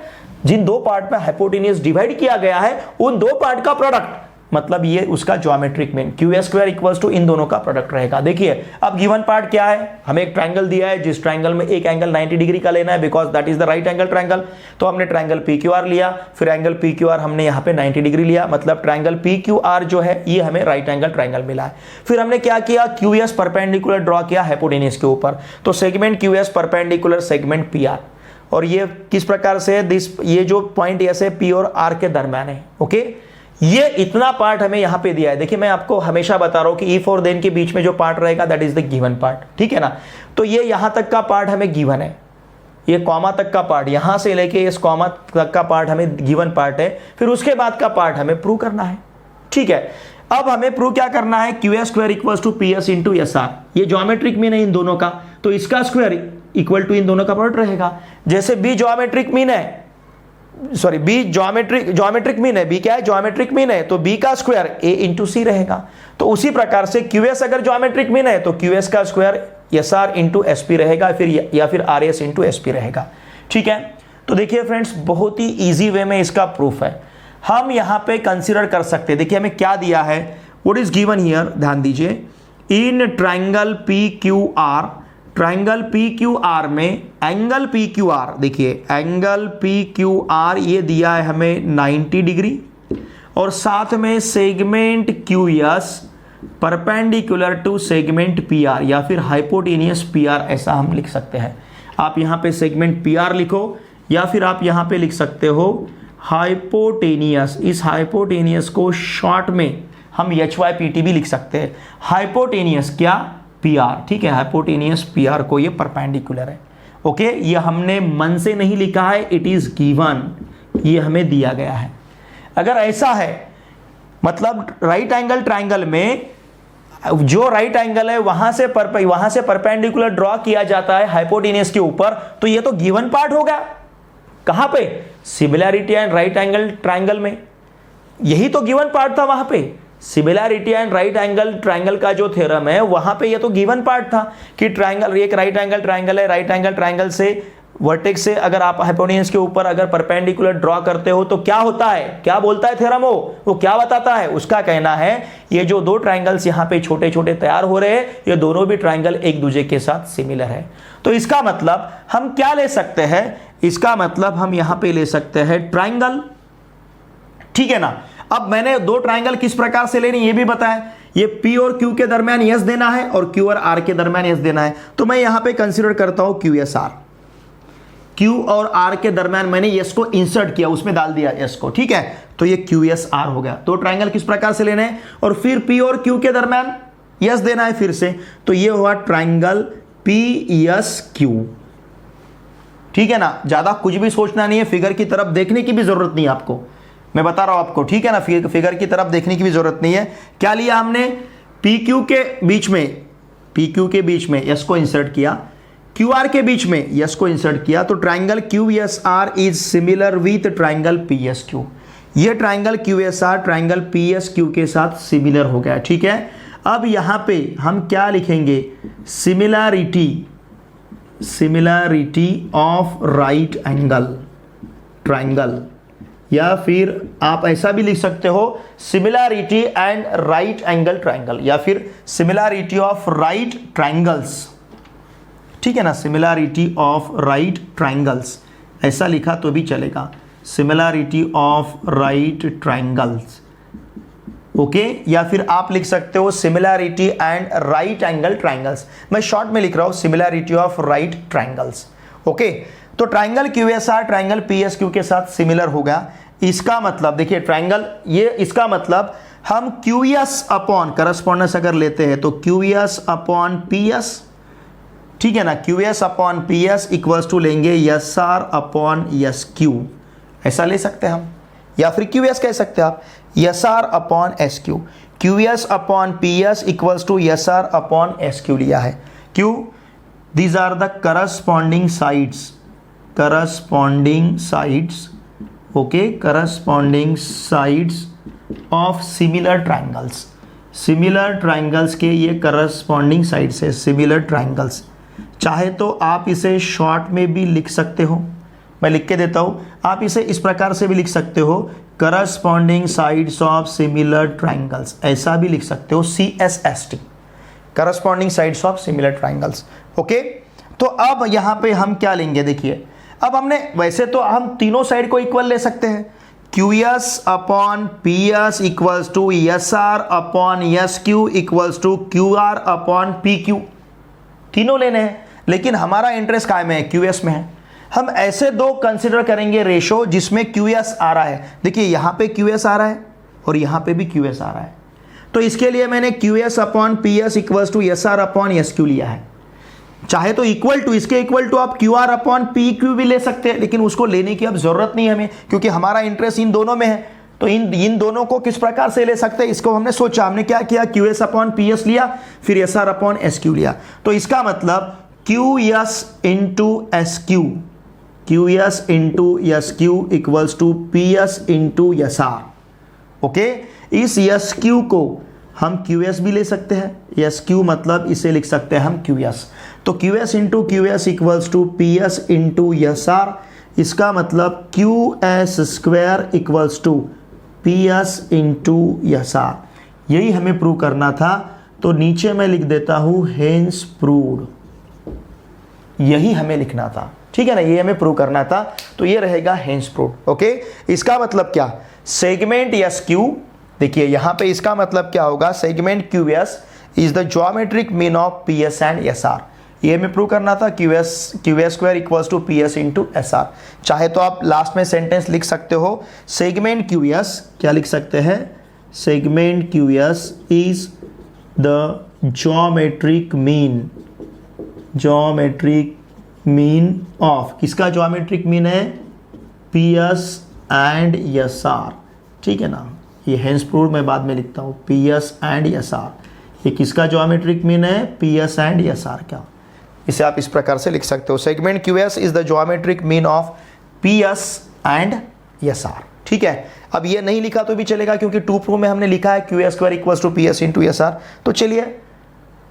जिन दो पार्ट में हाइपोटेनियस डिवाइड किया गया है, उन दो पार्ट का प्रोडक्ट, मतलब ये उसका geometric mean QS square equals to इन दोनों का प्रोडक्ट रहेगा। देखिए अब गिवन पार्ट क्या है, हमें एक ट्रायंगल दिया है, जिस ट्रायंगल में एक एंगल 90 डिग्री का लेना है, because that is the right angle triangle. तो हमने ट्रायंगल PQR लिया, फिर एंगल PQR हमने यहाँ पे 90 डिग्री लिया, मतलब ट्रायंगल PQR जो है ये हमें राइट एंगल ट्रायंगल मिला है। फिर हमने क्या किया, QS परपेंडिकुलर ड्रॉ किया हाइपोटेनियस के ऊपर, तो segment QS perpendicular segment PR, और ये किस प्रकार से, ये जो पॉइंट ऐसे P और R के दरम्यान है। ओके, ये इतना पार्ट हमें यहां पे दिया है। देखिए मैं आपको हमेशा बता रहा हूं कि if और then के बीच में जो पार्ट रहेगा that is the given part, ठीक है ना। तो ये यहां तक का पार्ट हमें गिवन है, ये कॉमा तक का पार्ट, यहां से लेके इस कॉमा तक का पार्ट हमें गिवन पार्ट है। फिर उसके बाद का पार्ट हमें प्रूव करना है, ठीक है। अब हमें प्रूव क्या करना है, QS square equals to PS into SR, ये ज्योमेट्रिक मीन है इन दोनों का, तो इसका स्क्वायर इक्वल टू इन दोनों का प्रोडक्ट रहेगा। जैसे B ज्योमेट्रिक मीन है, सॉरी B ज्योमेट्रिक मीन है, B क्या है, ज्योमेट्रिक मीन है, तो B का स्क्वायर A इंटू C रहेगा। तो उसी प्रकार से QS अगर ज्योमेट्रिक मीन है तो QS का स्क्वायर SR इंटू SP रहेगा, फिर या फिर RS इंटू SP रहेगा, ठीक है। तो देखिए फ्रेंड्स, बहुत ही इजी वे में इसका प्रूफ है, हम यहां पे कंसीडर कर सकते हैं। देखिए हमें क्या दिया है, व्हाट इज गिवन हियर, ध्यान दीजिए, in triangle PQR, triangle PQR में एंगल PQR, देखिए एंगल PQR ये दिया है हमें 90 डिग्री, और साथ में segment QS perpendicular to segment PR या फिर हाइपोटेनियस PR, ऐसा हम लिख सकते हैं। आप यहां पे सेगमेंट PR लिखो या फिर आप यहां पे लिख सकते हो हाइपोटेनियस। इस हाइपोटेनियस को शॉर्ट में हम HYPT भी लिख सकते हैं, हाइपोटेनियस क्या, PR, ठीक है, हाइपोटेनियस PR को ये परपेंडिकुलर है। ओके, ये हमने मन से नहीं लिखा है, इट इज गिवन, ये हमें दिया गया है। अगर ऐसा है मतलब राइट एंगल ट्रायंगल में जो राइट एंगल है वहां से परपेंडिकुलर ड्रॉ किया जाता है हाइपोटेनियस के ऊपर, तो ये तो गिवन पार्ट होगा। कहां पे, similarity and right angle triangle में, यही तो गिवन पार्ट था वहां पे। Similarity and right angle triangle का जो थ्योरम है वहां पे ये तो गिवन पार्ट था कि ट्रायंगल, एक राइट एंगल ट्रायंगल है, राइट एंगल ट्रायंगल से वर्टेक्स से अगर आप हाइपोटेनियस के ऊपर अगर परपेंडिकुलर ड्रॉ करते हो तो क्या होता है, क्या बोलता है थ्योरम, वो क्या बताता है, उसका कहना है ये जो दो ट्रायंगल्स यहाँ पे छोटे छोटे तैयार हो रहे हैं, ये दोनों भी ट्रायंगल एक दूसरे के साथ सिमिलर है। तो इसका मतलब हम क्या ले सकते हैं, इसका मतलब हम यहां पे ले सकते हैं ट्रायंगल, ठीक है ना। अब मैंने दो ट्रायंगल किस प्रकार से लेनी ये भी बताया, ये P और Q के दरमियान यस देना है और Q और R के दरमियान यस देना है। तो मैं यहां पे कंसीडर करता हूं QSR, Q और R के दरमियान मैंने यस को इंसर्ट किया, उसमें डाल दिया यस को, ठीक है। तो ये QSR हो गया। तो ट्राइंगल किस प्रकार से लेना है, और फिर P और Q के दरमियान यस देना है फिर से, तो ये हुआ ट्राइंगल PSQ, ठीक है ना। ज्यादा कुछ भी सोचना नहीं है, फिगर की तरफ देखने की भी जरूरत नहीं है आपको, मैं बता रहा हूं आपको, ठीक है ना। फिगर की तरफ देखने की भी जरूरत नहीं है। क्या लिया हमने, PQ के बीच में यस को इंसर्ट किया, QR के बीच में यस को इंसर्ट किया, तो triangle QSR is similar with triangle PSQ। ये ट्राइंगल QSR ट्राइंगल PSQ के साथ सिमिलर हो गया, ठीक है। अब यहां पे हम क्या लिखेंगे, similarity of right angle triangle, या फिर आप ऐसा भी लिख सकते हो similarity and right angle triangle, या फिर सिमिलरिटी ऑफ राइट ट्राइंगल्स, ठीक है ना। सिमिलरिटी ऑफ राइट ट्राइंगल्स ऐसा लिखा तो भी चलेगा, similarity of right triangles, okay. या फिर आप लिख सकते हो similarity and right angle triangles, मैं शॉर्ट में लिख रहा हूं similarity of right triangles, okay. तो ट्राइंगल QSR ट्राइंगल PSQ के साथ सिमिलर हो गया। इसका मतलब देखिए ट्राइंगल ये, इसका मतलब हम QS अपॉन करस्पॉन्डेंस अगर लेते हैं तो QS अपॉन PS, ठीक है ना, QS upon PS equals to लेंगे SR अपॉन SQ, ऐसा ले सकते हैं हम, या फिर QS कह सकते हैं आप, SR upon SQ। QS upon PS equals to SR upon SQ लिया है, क्यों, these are the corresponding sides, okay, corresponding sides of similar triangles के ये करस्पॉन्डिंग साइड्स है, सिमिलर ट्राइंगल्स। चाहे तो आप इसे शॉर्ट में भी लिख सकते हो, मैं लिख के देता हूं, आप इसे इस प्रकार से भी लिख सकते हो, corresponding sides of similar triangles, ऐसा भी लिख सकते हो, CSST, corresponding sides of similar triangles, okay. तो अब यहां पे हम क्या लेंगे, देखिए अब हमने, वैसे तो हम तीनों साइड को इक्वल ले सकते हैं, QS upon PS equals to SR upon SQ equals to QR upon PQ, तीनों लेने हैं, लेकिन हमारा इंटरेस्ट काय में है, QS में है। हम ऐसे दो कंसिडर करेंगे रेशो जिसमें QS आ रहा है, देखिए यहां पे QS आ रहा है और यहां पे भी QS आ रहा है, तो इसके लिए मैंने QS upon PS equals to SR upon SQ लिया है। चाहे तो इक्वल टू, इसके इक्वल टू आप QR अपॉन PQ भी ले सकते हैं, लेकिन उसको लेने की अब जरूरत नहीं है हमें, क्योंकि हमारा इंटरेस्ट इन दोनों में है। तो इन दोनों को किस प्रकार से ले सकते हैं, इसको हमने सोचा, हमने क्या किया, QS अपॉन PS लिया, फिर SR अपॉन SQ लिया। तो इसका मतलब QS into SQ equals to PS into SR, okay. इस SQ को हम QS भी ले सकते हैं, SQ मतलब इसे लिख सकते हैं हम QS, तो QS into QS equals to PS into SR, इसका मतलब QS square equals to PS into SR, यही हमें प्रूव करना था। तो नीचे मैं लिख देता हूं हेंस प्रूव्ड, यही हमें लिखना था, ठीक है ना, ये हमें प्रूव करना था, तो ये रहेगा हेंस प्रूव्ड, ओके। इसका मतलब क्या, सेगमेंट SQ, देखिए यहां पे इसका मतलब क्या होगा, segment QS is the geometric mean of PS and SR, ये हमें प्रूव करना था, QS square equals to PS into SR। चाहे तो आप लास्ट में सेंटेंस लिख सकते हो, सेगमेंट QS, क्या लिख सकते हैं, segment QS is the geometric mean of, किसका ज्योमेट्रिक मीन है, PS एंड SR, ठीक है ना, ये हेंस प्रूव्ड मैं बाद में लिखता हूँ, PS एंड SR, ये किसका ज्योमेट्रिक मीन है, PS एंड SR का, इसे आप इस प्रकार से लिख सकते हो, segment QS is the geometric mean of PS and SR, ठीक है। अब ये नहीं लिखा तो भी चलेगा, क्योंकि टू प्रूव में हमने लिखा है QS square equals to PS into SR, तो चलिए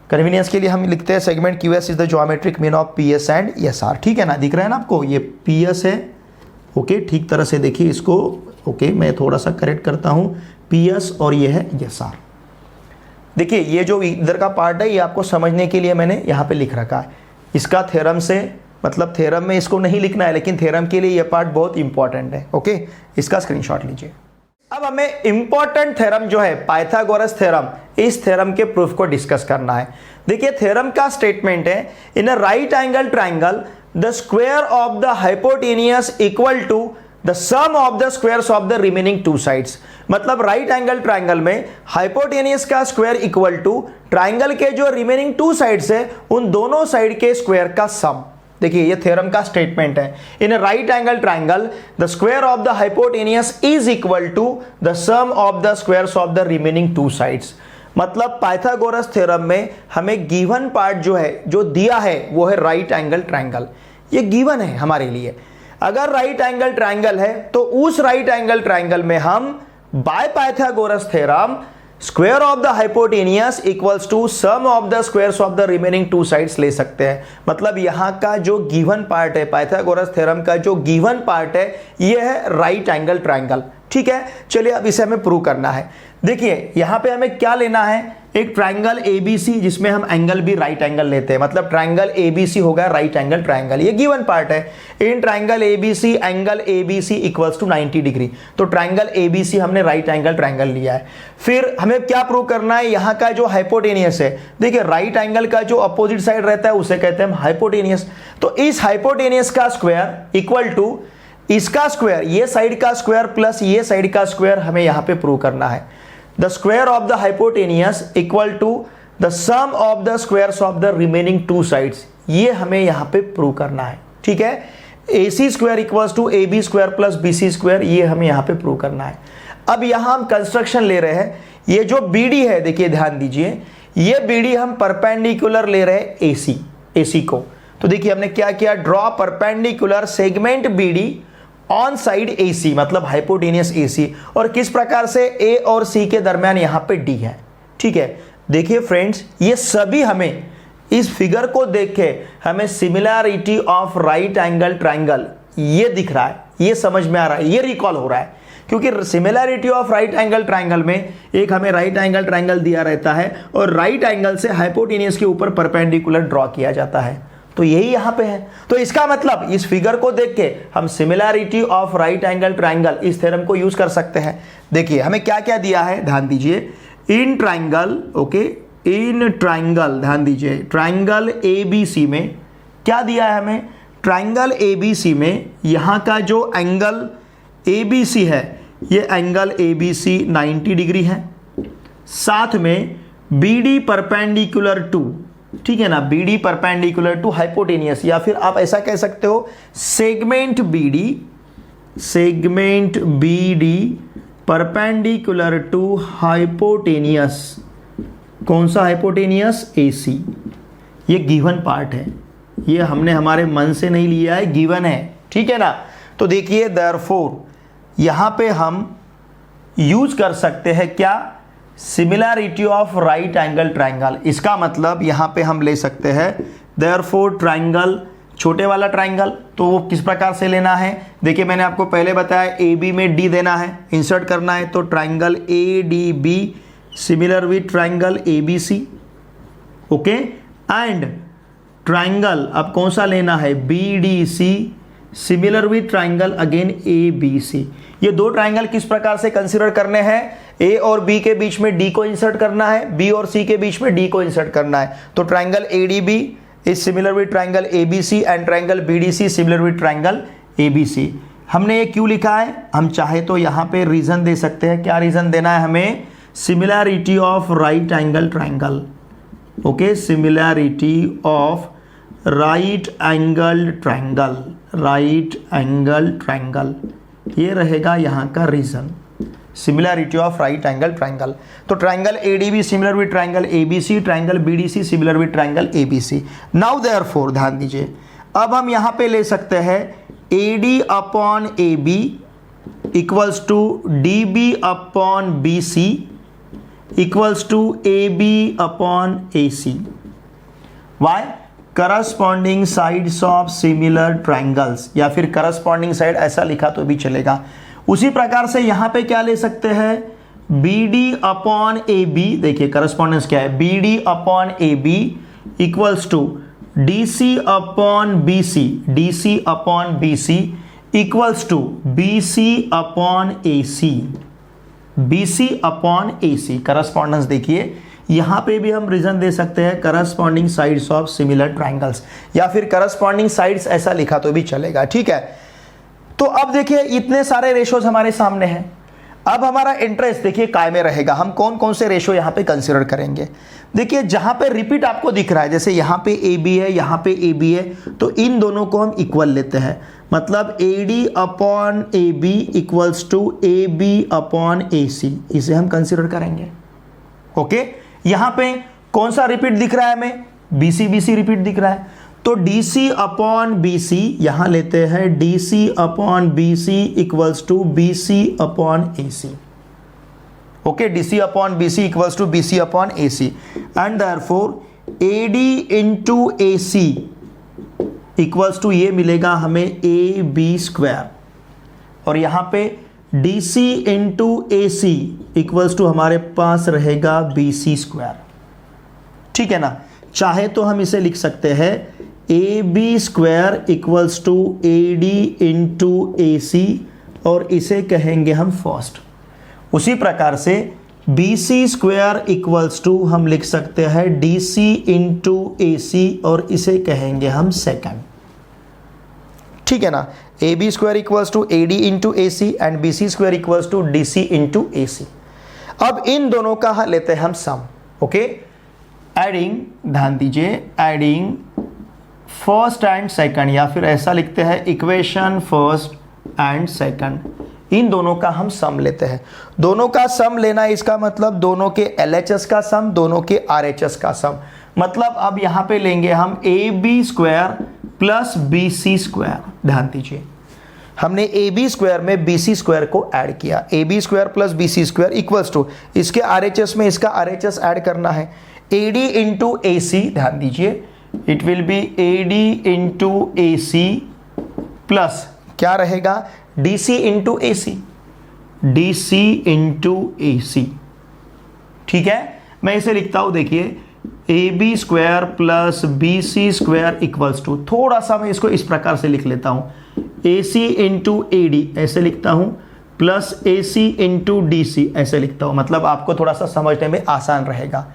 कन्वीनियंस के लिए हम लिखते हैं segment QS is the geometric mean of PS and SR, ठीक है ना, दिख रहा है ना आपको, ये PS है, ओके, ठीक तरह से देखिए इसको, ओके, मैं थोड़ा सा करेक्ट करता हूं, PS और ये है SR। देखिए ये जो इधर का पार्ट है ये आपको समझने के लिए मैंने यहाँ पे लिख रखा है, इसका थ्योरम से, मतलब थ्योरम में इसको नहीं लिखना है, लेकिन थ्योरम के लिए ये पार्ट बहुत इंपॉर्टेंट है, ओके, इसका स्क्रीनशॉट लीजिए। अब हमें इंपॉर्टेंट थ्योरम जो है पाइथागोरस थ्योरम, इस थ्योरम के प्रूफ को डिस्कस करना है। देखिए थ्योरम का स्टेटमेंट है, in a right angle triangle the square of the hypotenuse equal to the sum of the squares of the remaining two sides. मतलब राइट एंगल ट्राइंगल में हाइपोटेनियस का स्क्वायर इक्वल टू ट्राइंगल के जो remaining two sides है उन दोनों side के square का सम। देखिए ये थ्योरम का स्टेटमेंट है, in a right angle triangle the square of the hypotenuse is equal to the sum of the squares of the remaining two sides. मतलब पाइथागोरस थ्योरम में हमें गिवन पार्ट जो है, जो दिया है वो है राइट एंगल ट्राइंगल। ये गिवन है हमारे लिए। अगर राइट एंगल ट्राइंगल है तो उस राइट एंगल ट्राइंगल में हम by Pythagoras theorem square of the hypotenuse equals to sum of the squares of the remaining two sides ले सकते हैं। मतलब यहां का जो गिवन पार्ट है, पाइथागोरस थ्योरम का जो गिवन पार्ट है, ये है राइट एंगल ट्राइंगल। ठीक है, चलिए अब इसे हमें प्रूव करना है। देखिए यहां पे हमें क्या लेना है, एक ट्राइंगल ABC जिसमें हम एंगल भी राइट एंगल लेते हैं। मतलब ट्राइंगल ABC होगा राइट एंगल ट्राइंगल, ये गिवन पार्ट है। In triangle ABC angle ABC equals to 90 degree. तो ट्राइंगल ABC हमने राइट एंगल ट्राइंगल लिया है। फिर हमें क्या प्रूव करना है, यहाँ का जो हाइपोटेनियस है, देखिए राइट एंगल का जो अपोजिट साइड रहता है उसे कहते हैं हम हाइपोटेनियस। तो इस हाइपोटेनियस का स्क्वायर इक्वल टू इसका स्क्वायर, ये साइड का स्क्वायर प्लस ये साइड का स्क्वायर हमें यहाँ पे प्रूव करना है। The square of the hypotenuse equal to the sum of the squares of the remaining two sides, ये हमें यहाँ पे प्रूव करना है। ठीक है, AC square equals to AB square plus BC square, ये हमें यहाँ पे प्रूव करना है। अब यहाँ हम कंस्ट्रक्शन ले रहे हैं, ये जो BD है, देखिए ध्यान दीजिए, ये BD हम परपेंडिकुलर ले रहे हैं AC को। तो देखिए हमने क्या किया, draw perpendicular segment BD on side AC, मतलब हाइपोटेनियस AC, और किस प्रकार से A और C के दरमियान यहाँ पे D है। ठीक है, देखिए फ्रेंड्स, ये सभी हमें इस फिगर को देख के हमें similarity of right angle triangle ये दिख रहा है, ये समझ में आ रहा है, ये रिकॉल हो रहा है। क्योंकि similarity of right angle triangle में एक हमें राइट एंगल ट्राइंगल दिया रहता है और राइट एंगल से हाइपोटेनियस के ऊपर परपेंडिकुलर ड्रॉ किया जाता है। तो यही यहां पे है। तो इसका मतलब इस फिगर को देख के हम similarity of right angle triangle इस थ्योरम को यूज कर सकते हैं। देखिए हमें क्या क्या दिया है, ध्यान दीजिए, इन ट्राइंगल, ओके, इन ट्राइंगल, ध्यान दीजिए, ट्राइंगल ABC में क्या दिया है हमें, ट्राइंगल ABC में यहां का जो एंगल ABC है, ये एंगल ABC 90 डिग्री है। साथ में BD परपेंडिकुलर टू, ठीक है ना, BD परपेंडिकुलर टू हाइपोटेनियस, या फिर आप ऐसा कह सकते हो segment BD perpendicular to hypotenuse. कौन सा हाइपोटेनियस, AC। ये गिवन पार्ट है, ये हमने हमारे मन से नहीं लिया है, गिवन है। ठीक है ना। तो देखिए देयरफॉर यहां पे हम यूज कर सकते हैं क्या, similarity of right angle triangle. इसका मतलब यहां पे हम ले सकते हैं देयरफॉर ट्राइंगल, छोटे वाला ट्राइंगल, तो वो किस प्रकार से लेना है, देखिए मैंने आपको पहले बताया AB में D देना है, इंसर्ट करना है, तो triangle ADB similar with triangle ABC, okay, and triangle अब कौन सा लेना है, BDC similar with triangle again ABC। ये दो ट्राइंगल किस प्रकार से कंसीडर करने हैं, A और B के बीच में D को इंसर्ट करना है, B और C के बीच में D को इंसर्ट करना है। तो triangle ADB is similar with triangle ABC and triangle BDC similar with triangle ABC। हमने ये क्यों लिखा है, हम चाहे तो यहाँ पे रीजन दे सकते हैं। क्या रीजन देना है हमें, similarity of right angle triangle, okay, similarity of right angle triangle, right angle triangle, ये रहेगा यहाँ का reason, similarity of right angle triangle. तो triangle ADB similar with triangle ABC, triangle BDC similar with triangle ABC। Now therefore ध्यान दीजिए, अब हम यहाँ पे ले सकते हैं AD upon AB equals to DB upon BC equals to AB upon AC। Why, corresponding sides of similar triangles, या फिर करस्पॉन्डिंग साइड ऐसा लिखा तो भी चलेगा। उसी प्रकार से यहां पे क्या ले सकते हैं, BD अपॉन AB, देखिए करस्पॉन्डेंस क्या है, BD upon AB equals to DC upon BC, DC upon BC equals to BC upon AC। BC upon AC। Correspondence देखिए, यहां पे भी हम रीजन दे सकते हैं corresponding sides of similar triangles, या फिर करस्पॉन्डिंग साइड्स ऐसा लिखा तो भी चलेगा, ठीक है। तो अब देखिए इतने सारे रेशोज हमारे सामने हैं। अब हमारा इंटरेस्ट देखिए काय में रहेगा, हम कौन कौन से रेशो यहां पे कंसीडर करेंगे। देखिए जहां पे रिपीट आपको दिख रहा है, जैसे यहां पे AB है, यहां पे AB है, तो इन दोनों को हम इक्वल लेते हैं। मतलब AD upon AB equals to AB upon AC, इसे हम कंसीडर करेंगे। ओके, यहां पे कौन सा रिपीट दिख रहा है हमें? BC रिपीट दिख रहा है, तो DC अपॉन BC यहां लेते हैं DC upon BC equals to BC upon AC। Okay, DC upon BC equals to BC upon AC, and therefore AD into AC equals to ये मिलेगा हमें AB स्क्वायर, और यहां पे DC into AC equals to हमारे पास रहेगा BC square, ठीक है ना। चाहे तो हम इसे लिख सकते हैं AB square equals to AD into AC, और इसे कहेंगे हम फर्स्ट। उसी प्रकार से BC स्क्वायर इक्वल्स टू हम लिख सकते हैं DC इंटू AC, और इसे कहेंगे हम सेकंड, ठीक है ना। AB square equals to AD into AC and BC square equals to DC into AC। अब इन दोनों का लेते हैं हम सम। ओके, एडिंग, ध्यान दीजिए, एडिंग फर्स्ट एंड सेकंड, या फिर ऐसा लिखते हैं इक्वेशन फर्स्ट एंड सेकंड, इन दोनों का हम सम लेते हैं। दोनों का सम लेना, इसका मतलब दोनों के LHS का सम, दोनों के RHS का सम। मतलब अब यहां पे लेंगे हम AB square plus BC square. ध्यान दीजिए, हमने AB स्क्वायर में BC स्क्वायर को ऐड किया, AB square plus BC square equals to इसके RHS में इसका RHS ऐड करना है, AD इंटू AC। ध्यान दीजिए, it will be AD into AC plus क्या रहेगा, DC into AC, DC into AC, ठीक है। मैं इसे लिखता हूं, देखिए AB square plus BC square equals to, थोड़ा सा मैं इसको इस प्रकार से लिख लेता हूं, AC इंटू AD ऐसे लिखता हूं, प्लस AC इंटू DC ऐसे लिखता हूं। मतलब आपको थोड़ा सा समझने में आसान रहेगा।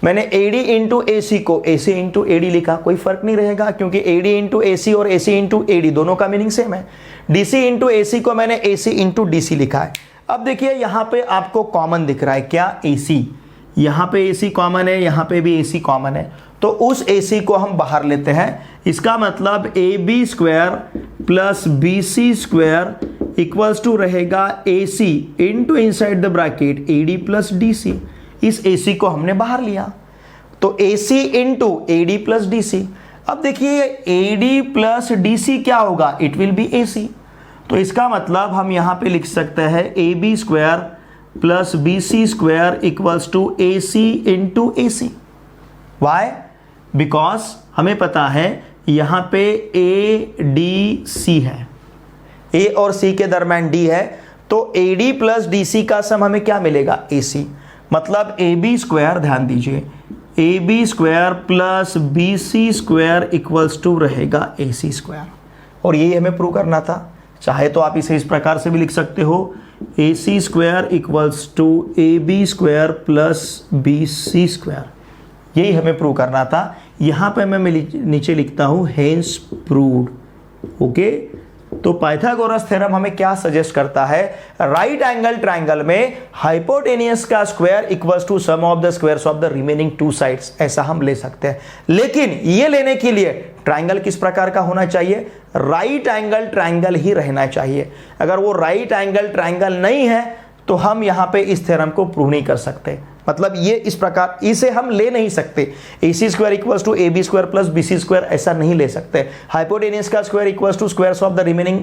मैंने AD इंटू AC को AC इंटू AD लिखा, कोई फर्क नहीं रहेगा, क्योंकि AD इंटू AC और AC इंटू AD दोनों का मीनिंग सेम है। DC इंटू AC को मैंने AC इंटू DC लिखा है। अब देखिए यहां पे आपको कॉमन दिख रहा है, क्या? AC। यहां पे AC कॉमन है, यहां पे भी AC कॉमन है, तो उस AC को हम बाहर लेते हैं। इसका मतलब AB square plus BC square equals to रहेगा AC into inside the bracket AD plus DC। इस AC को हमने बाहर लिया, तो AC into AD plus DC। अब देखिए AD प्लस DC क्या होगा, इट विल बी AC। तो इसका मतलब हम यहां पे लिख सकते हैं AB square plus BC square equals to AC into AC। Why? Because हमें पता है यहां पे ADC है, A और C के दरम्यान D है, तो AD प्लस DC का सम हमें क्या मिलेगा, AC। मतलब AB स्क्वायर, ध्यान दीजिए, AB square plus BC square equals to रहेगा AC स्क्वायर, और यही हमें प्रूव करना था। चाहे तो आप इसे इस प्रकार से भी लिख सकते हो, AC square equals to AB square plus BC square, यही हमें प्रूव करना था। यहां पे मैं नीचे लिखता हूं हेंस प्रूव्ड। ओके, तो पाइथागोरस थ्योरम हमें क्या सजेस्ट करता है, राइट एंगल ट्राइंगल में हाइपोटेनियस का square equals to sum of the squares of the remaining two sides, ऐसा हम ले सकते हैं। लेकिन ये लेने के लिए ट्राइंगल किस प्रकार का होना चाहिए, राइट एंगल ट्राइंगल ही रहना चाहिए। अगर वो राइट एंगल ट्राइंगल नहीं है तो हम यहां पे इस थ्योरम को प्रूव नहीं कर सकते। मतलब ये इस प्रकार, इसे हम ले नहीं सकते। AC square equals to AB square plus BC square ऐसा नहीं ले सकते। हाइपोटेनियस का square equals to squares of the remaining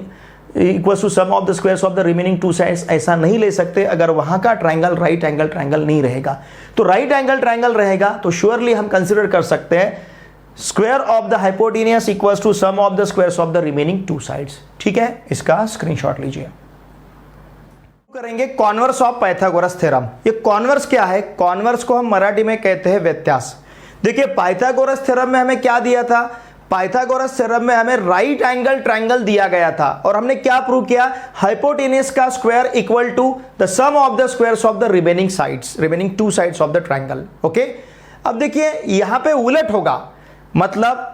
equals to sum of the squares of the remaining two sides, ऐसा नहीं ले सकते अगर वहां का ट्राइंगल राइट एंगल ट्राइंगल नहीं रहेगा। तो राइट एंगल ट्राइंगल रहेगा तो श्योरली हम कंसिडर कर सकते हैं square of the hypotenuse equals to sum of the squares of the remaining two sides. ठीक है, इसका स्क्रीनशॉट लीजिए। करेंगे कॉन्वर्स ऑफ पाइथागोरस थ्योरम। ये कॉन्वर्स क्या है, कॉन्वर्स को हम मराठी में कहते हैं व्यत्यास। देखिए पाइथागोरस थ्योरम में हमें क्या दिया था, पाइथागोरस थ्योरम में हमें राइट एंगल ट्रायंगल दिया गया था और हमने क्या प्रूव किया, हाइपोटेनस का square equal to the sum of the squares of the remaining two sides of the triangle. Okay, अब देखिए यहां पे उलट होगा, मतलब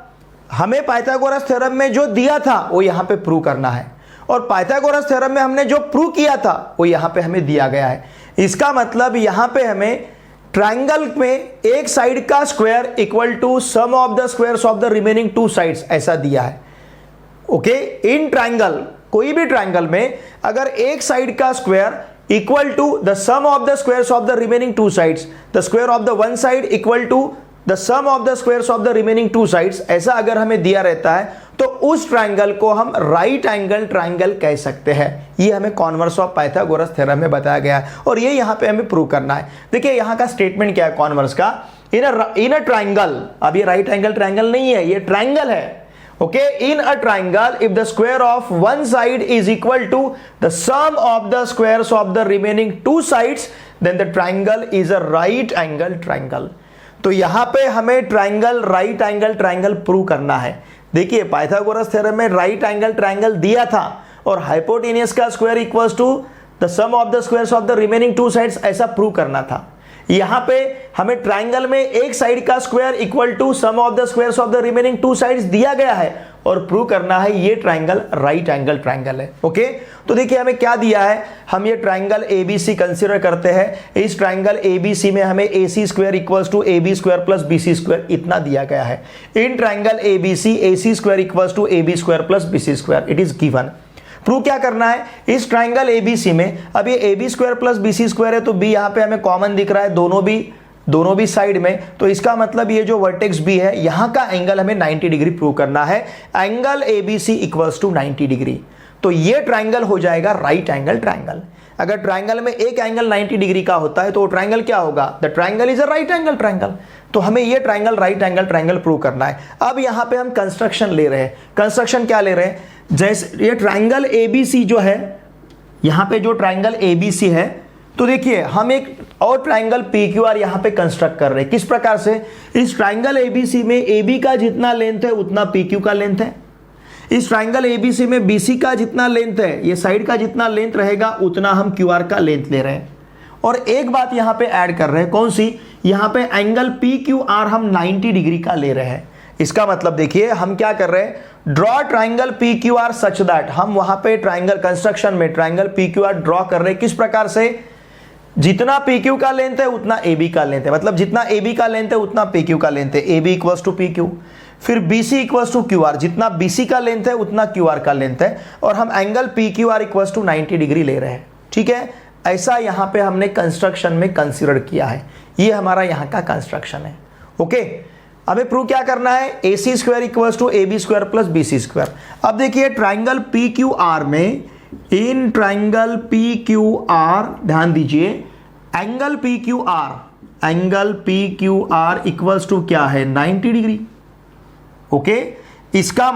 हमें पाइथागोरस थ्योरम में जो दिया था वो यहां पे प्रूव करना है और पाइथागोरस थ्योरम में हमने जो प्रूव किया था वो यहां पे हमें दिया गया है। इसका मतलब यहां पे हमें ट्रायंगल में एक साइड का square equal to sum of the squares of the remaining two sides ऐसा दिया है। ओके, इन ट्रायंगल, कोई भी ट्रायंगल में अगर एक साइड का square equal to the sum of the squares of the remaining two sides, the square of the one side equal to the sum of the squares of the remaining two sides, ऐसा अगर हमें दिया रहता है तो उस triangle को हम राइट एंगल ट्रायंगल कह सकते हैं। ये हमें कॉन्वर्स ऑफ पाइथागोरस थ्योरम में बताया गया है और ये यहां पे हमें प्रूव करना है। देखिए यहां का स्टेटमेंट क्या है कॉन्वर्स का, इन अ ट्रायंगल, अब ये राइट एंगल ट्रायंगल नहीं है, ये ट्रायंगल है। Okay, in a triangle if the square of one side is equal to the sum of the squares of the remaining two sides, then the triangle is a right angle triangle. तो यहां पे हमें triangle right angle triangle prove करना है। देखिए Pythagoras theorem में right angle triangle दिया था और हाइपोटेनस का square equals to the sum of the squares of the remaining two sides ऐसा प्रूव करना था। यहां पे हमें ट्रायंगल में एक साइड का square equal to sum of the squares of the remaining two sides दिया गया है और प्रूव करना है ये ट्रायंगल राइट एंगल ट्रायंगल है। ओके, तो देखिए हमें क्या दिया है, हम ये ट्रायंगल ABC कंसीडर करते हैं। इस ट्रायंगल ABC में हमें AC square equals to AB square plus BC square इतना दिया गया है। In triangle ABC AC square equals to AB square plus BC square it is given. Prove क्या करना है, इस ट्रायंगल ABC में अब ये AB square plus BC square है तो B यहाँ पे हमें कॉमन दिख रहा है दोनों भी साइड में, तो इसका मतलब ये जो वर्टेक्स B है यहां का एंगल हमें 90 डिग्री प्रूव करना है। Angle ABC equals to 90 degree, तो ये ट्रायंगल हो जाएगा राइट एंगल ट्रायंगल। अगर ट्रायंगल में एक एंगल 90 डिग्री का होता है तो वो ट्रायंगल क्या होगा, the triangle is a right angle triangle. तो हमें ये triangle right angle triangle prove करना है। अब यहां पे हम कंस्ट्रक्शन ले रहे हैं। कंस्ट्रक्शन क्या ले रहे हैं, जैसे ये ट्रायंगल ABC जो है, यहां पे जो ट्रायंगल ABC है, तो देखिए हम एक और ट्रायंगल PQR यहां पे कंस्ट्रक्ट कर रहे हैं। किस प्रकार से, इस ट्रायंगल ABC में AB का जितना लेंथ है उतना PQ का लेंथ है। इस ट्रायंगल ABC में BC का जितना लेंथ है, ये साइड का जितना लेंथ रहेगा उतना हम QR का लेंथ ले रहे हैं। और एक बात यहां पे ऐड कर रहे हैं, कौन सी, यहां पे एंगल PQR हम 90 डिग्री का ले रहे हैं। इसका मतलब देखिए हम क्या कर रहे हैं, draw triangle PQR such that, हम वहां पे ट्रायंगल कंस्ट्रक्शन में ट्रायंगल PQR ड्रॉ कर रहे हैं। किस प्रकार से, जितना PQ का लेंथ है उतना AB का लेंथ है, मतलब जितना AB का लेंथ है उतना PQ का लेंथ है, AB इक्वल्स टू PQ। फिर BC इक्वल्स टू QR, जितना BC का लेंथ है उतना QR का लेंथ है, और हम angle PQR equals to 90 degree ले रहे हैं। ठीक है, ऐसा यहां पे हमने कंस्ट्रक्शन में कंसीडर किया है। ये हमारा यहां का कंस्ट्रक्शन है। ओके, हमें प्रूव क्या करना है, AC square equals to AB square plus BC square. अब देखिए ट्रायंगल PQR में, इन ट्रायंगल PQR ध्यान दीजिए, एंगल PQR इक्वल्स टू क्या है, 90 डिग्री। ओके, इसका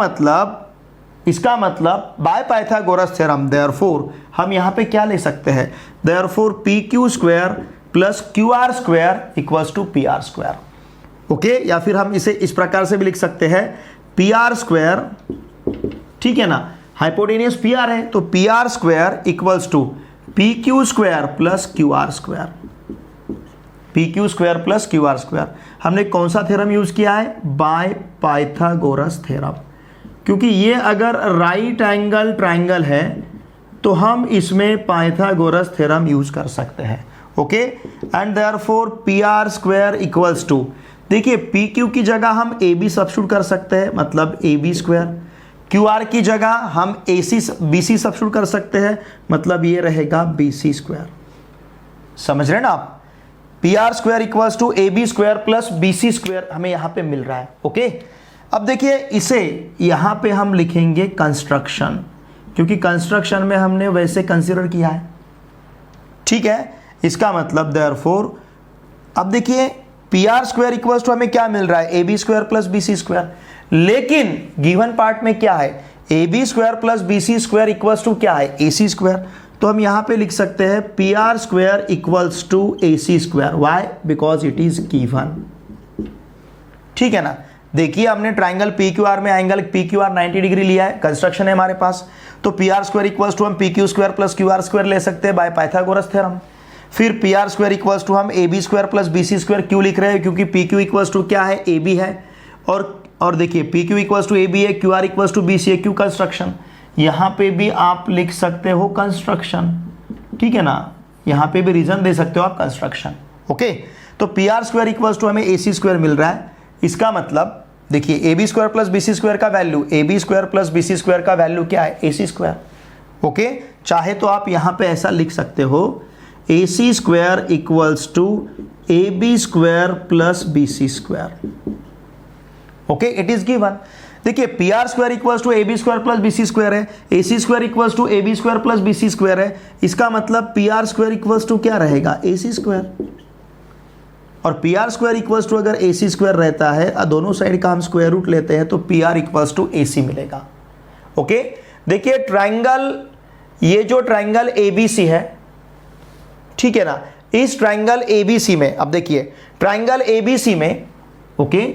मतलब बाय पाइथागोरस थ्योरम देयरफॉर हम यहां पे क्या ले सकते हैं, therefore PQ square plus QR square equals to PR square. Okay, या फिर हम इसे इस प्रकार से भी लिख सकते हैं, PR स्क्वायर, ठीक है ना, हाइपोटेनियस PR है तो PR square equals to PQ square plus QR square, PQ square plus QR square. हमने कौन सा थ्योरम यूज किया है, बाय पाइथागोरस थ्योरम, क्योंकि ये अगर राइट एंगल ट्रायंगल है तो हम इसमें पाइथागोरस थ्योरम यूज कर सकते हैं। Okay, and therefore PR square equals to, देखिए PQ की जगह हम AB सब्स्टिट्यूट कर सकते हैं, मतलब AB स्क्वायर। QR की जगह हम BC सब्स्टिट्यूट कर सकते हैं, मतलब ये रहेगा BC स्क्वायर। समझ रहे हैं ना आप, PR square equals to AB square plus BC square हमें यहां पे मिल रहा है। ओके, अब देखिए इसे यहां पे हम लिखेंगे कंस्ट्रक्शन, क्योंकि कंस्ट्रक्शन में हमने वैसे कंसीडर किया है। ठीक है, इसका मतलब देयरफॉर अब देखिए PR स्क्वायर इक्वल्स टू हमें क्या मिल रहा है, AB square plus BC square, लेकिन गिवन पार्ट में क्या है, AB square plus BC square equals to क्या है, AC स्क्वायर। तो हम यहां पे लिख सकते हैं PR square equals to AC square. Why, because it is given. ठीक है ना, देखिए हमने ट्राइंगल पी क्यू आर में angle P Q R 90 degree लिया है, कंस्ट्रक्शन है हमारे पास, तो P R square equals to हम P Q square plus Q R square ले सकते हैं बाय पाइथागोरस थ्योरम। फिर P R square equals to हम A B square plus B C square क्यों लिख रहे हैं, क्योंकि पी क्यू इक्वल्स टू क्या है, ए बी है, और देखिए P Q equals to A B है, Q R equals to B C है, क्यू कंस्ट्रक्शन, यहाँ पे भी आप लिख सकते हो कंस्ट्रक्शन, ठीक है ना, यहाँ पे भी रीजन दे सकते हो आप कंस्ट्रक्शन। ओके, तो P R square equals to हमें ए सी स्क्वायर मिल रहा है, इसका मतलब देखिए A B square plus B C square का value, A B square plus B C square का वैल्यू क्या है, ए सी स्क्वायर। ओके, चाहे तो आप यहाँ पे ऐसा लिख सकते हो A C square equals to A B square plus B C square. Okay, it is given. देखिए P R square equals to A B square plus B C square है, A C square equals to A B square plus B C square है, इसका मतलब P R square equals to क्या रहेगा, A C square. और P R square equals to अगर A C square रहता है, दोनों साइड का हम स्क्वायर रूट लेते हैं तो P R equals to A सी मिलेगा। ओके, देखिए ट्राइंगल, ये जो ट्राइंगल ए बी सी है, ठीक है ना, इस ट्राइंगल ए बी सी में, अब देखिए ट्राइंगल ए बी सी में, ओके,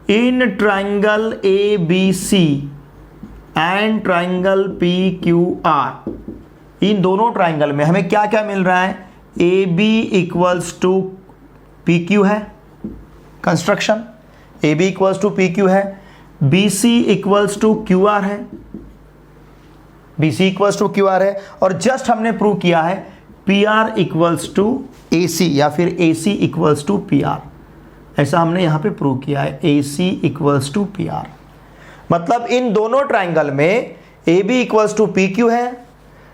इन triangle A B C and triangle P Q R, इन दोनों ट्राइंगल में हमें क्या क्या मिल रहा है, A B equals to P Q है, construction, A B equals to P Q है, B C equals to Q R है, B C equals to Q R है, और जस्ट हमने प्रूव किया है P R equals to A C या फिर A C equals to P R, ऐसा हमने यहां पे प्रूव किया है, A C equals to P R. मतलब इन दोनों ट्राइंगल में A B equals to P Q है,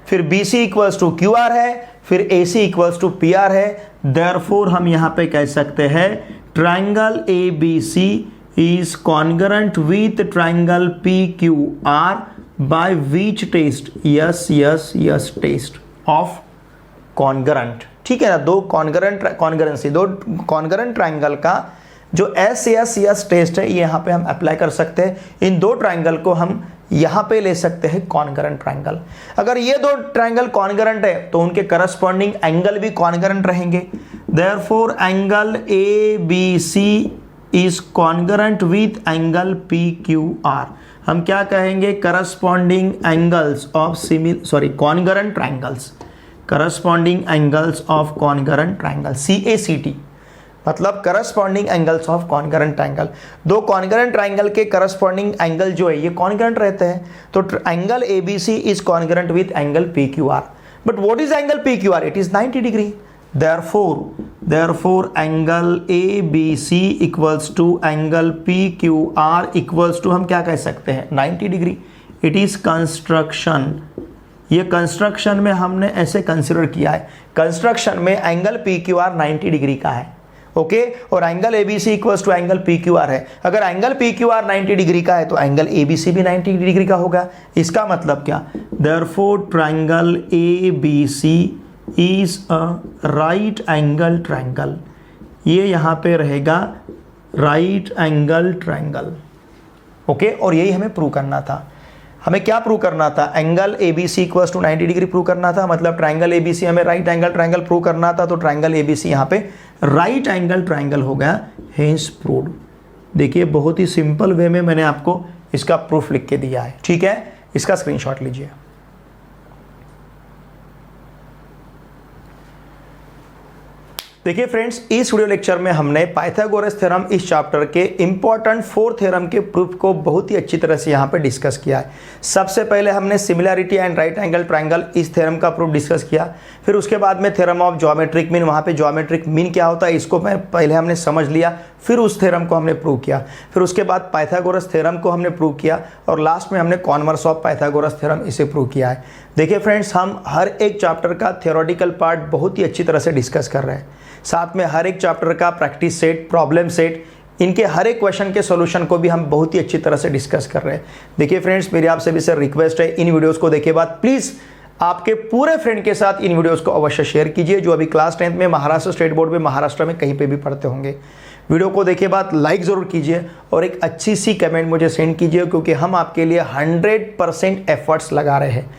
फिर B C equals to Q R है, फिर A C equals to P R है। देयरफॉर हम यहां पे कह सकते हैं triangle A B C is congruent with triangle P Q R by which test, yes yes yes test of congruent, ठीक है ना, दो कॉन्ग्रुएंसी, दो कॉन्ग्रुएंट ट्राइंगल का जो एस एस एस टेस्ट है, ये यहाँ पे हम अप्लाई कर सकते हैं। इन दो ट्राइंगल को हम यहाँ पे ले सकते हैं कॉन्ग्रुएंट ट्राइंगल। अगर ये दो ट्राइंगल कॉन्ग्रुएंट है तो उनके करस्पॉन्डिंग एंगल भी कॉन्ग्रुएंट रहेंगे। Therefore angle A B C is congruent with angle P Q R. हम क्या कहेंगे, corresponding angles of congruent triangles, corresponding angles of congruent triangle, CACT, मतलब corresponding angles of congruent triangle. दो congruent triangle के corresponding angle जो है ये congruent रहते हैं, तो angle ABC is congruent with angle PQR। But what is angle PQR? It is 90 degree. therefore angle ABC equals to angle PQR equals to हम क्या कह सकते हैं, 90 डिग्री। इट इज कंस्ट्रक्शन, ये कंस्ट्रक्शन में हमने ऐसे कंसिडर किया है, कंस्ट्रक्शन में एंगल PQR 90 डिग्री का है। ओके, और angle ABC equals to angle PQR है। अगर एंगल PQR 90 डिग्री का है तो एंगल ABC भी 90 डिग्री का होगा। इसका मतलब क्या, therefore triangle ABC is a right angle triangle, ये यहाँ पे रहेगा राइट एंगल ट्राइंगल। ओके, और यही हमें प्रूव करना था। हमें क्या प्रूव करना था, angle ABC equals to 90 degree prove करना था, मतलब ट्राइंगल ABC हमें राइट एंगल ट्राइंगल प्रूव करना था, तो ट्राइंगल ABC यहाँ पे राइट एंगल ट्राइंगल हो गया, हेंस प्रूव्ड। देखिए बहुत ही सिंपल वे में मैंने आपको इसका प्रूफ लिख के दिया है, ठीक है, इसका स्क्रीनशॉट लीजिए। देखिए फ्रेंड्स, इस वीडियो लेक्चर में हमने पाइथागोरस थ्योरम इस चैप्टर के इंपॉर्टेंट 4 थ्योरम के प्रूफ को बहुत ही अच्छी तरह से यहाँ पे डिस्कस किया है। सबसे पहले हमने similarity and right angle triangle इस थ्योरम का प्रूफ डिस्कस किया। फिर उसके बाद में थ्योरम ऑफ ज्योमेट्रिक मीन, वहाँ पे ज्योमेट्रिक मीन क्या होता है इसको पहले हमने समझ लिया, फिर उस थ्योरम को हमने प्रूव किया। फिर उसके बाद पाइथागोरस थ्योरम को हमने प्रूव किया, और लास्ट में हमने कॉन्वर्स ऑफ पाइथागोरस थ्योरम इसे प्रूव किया है। देखिए फ्रेंड्स, हम हर एक चैप्टर का थ्योरेटिकल पार्ट बहुत ही अच्छी तरह से डिस्कस कर रहे हैं, साथ में हर एक चैप्टर का प्रैक्टिस सेट, प्रॉब्लम सेट, इनके हर एक क्वेश्चन के सॉल्यूशन को भी हम बहुत ही अच्छी तरह से डिस्कस कर रहे हैं। देखिए फ्रेंड्स, मेरी आप सभी से रिक्वेस्ट है, इन वीडियोस को देखे बाद प्लीज़ आपके पूरे फ्रेंड के साथ इन वीडियोस को अवश्य शेयर कीजिए, जो अभी क्लास 10th में महाराष्ट्र स्टेट बोर्ड में महाराष्ट्र में कहीं पे भी पढ़ते होंगे। वीडियो को देखे बाद लाइक ज़रूर कीजिए और एक अच्छी सी कमेंट मुझे सेंड कीजिए, क्योंकि हम आपके लिए 100% एफर्ट्स लगा रहे हैं।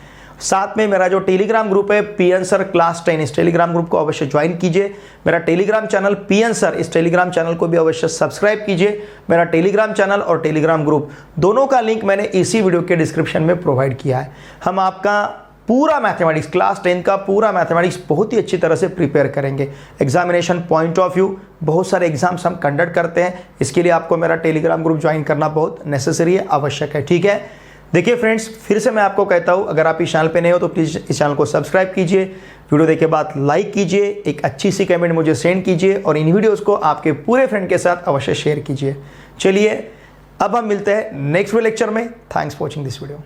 साथ में मेरा जो टेलीग्राम ग्रुप है पी आंसर क्लास 10, इस टेलीग्राम ग्रुप को अवश्य ज्वाइन कीजिए। मेरा टेलीग्राम चैनल पी आंसर, इस टेलीग्राम चैनल को भी अवश्य सब्सक्राइब कीजिए। मेरा टेलीग्राम चैनल और टेलीग्राम ग्रुप दोनों का लिंक मैंने इसी वीडियो के डिस्क्रिप्शन में प्रोवाइड किया है। हम आपका पूरा मैथमेटिक्स, क्लास 10 का पूरा मैथमेटिक्स बहुत ही अच्छी तरह से प्रिपेयर करेंगे। एग्जामिनेशन पॉइंट ऑफ व्यू बहुत सारे एग्जाम्स हम कंडक्ट करते हैं, इसके लिए आपको मेरा टेलीग्राम ग्रुप ज्वाइन करना बहुत नेसेसरी है, आवश्यक है। ठीक है, देखिए फ्रेंड्स, फिर से मैं आपको कहता हूँ, अगर आप इस चैनल पे नए हो तो प्लीज़ इस चैनल को सब्सक्राइब कीजिए, वीडियो देखे बाद लाइक कीजिए, एक अच्छी सी कमेंट मुझे सेंड कीजिए और इन वीडियोज़ को आपके पूरे फ्रेंड के साथ अवश्य शेयर कीजिए। चलिए अब हम मिलते हैं नेक्स्ट वीडियो लेक्चर में। Thanks for watching this video.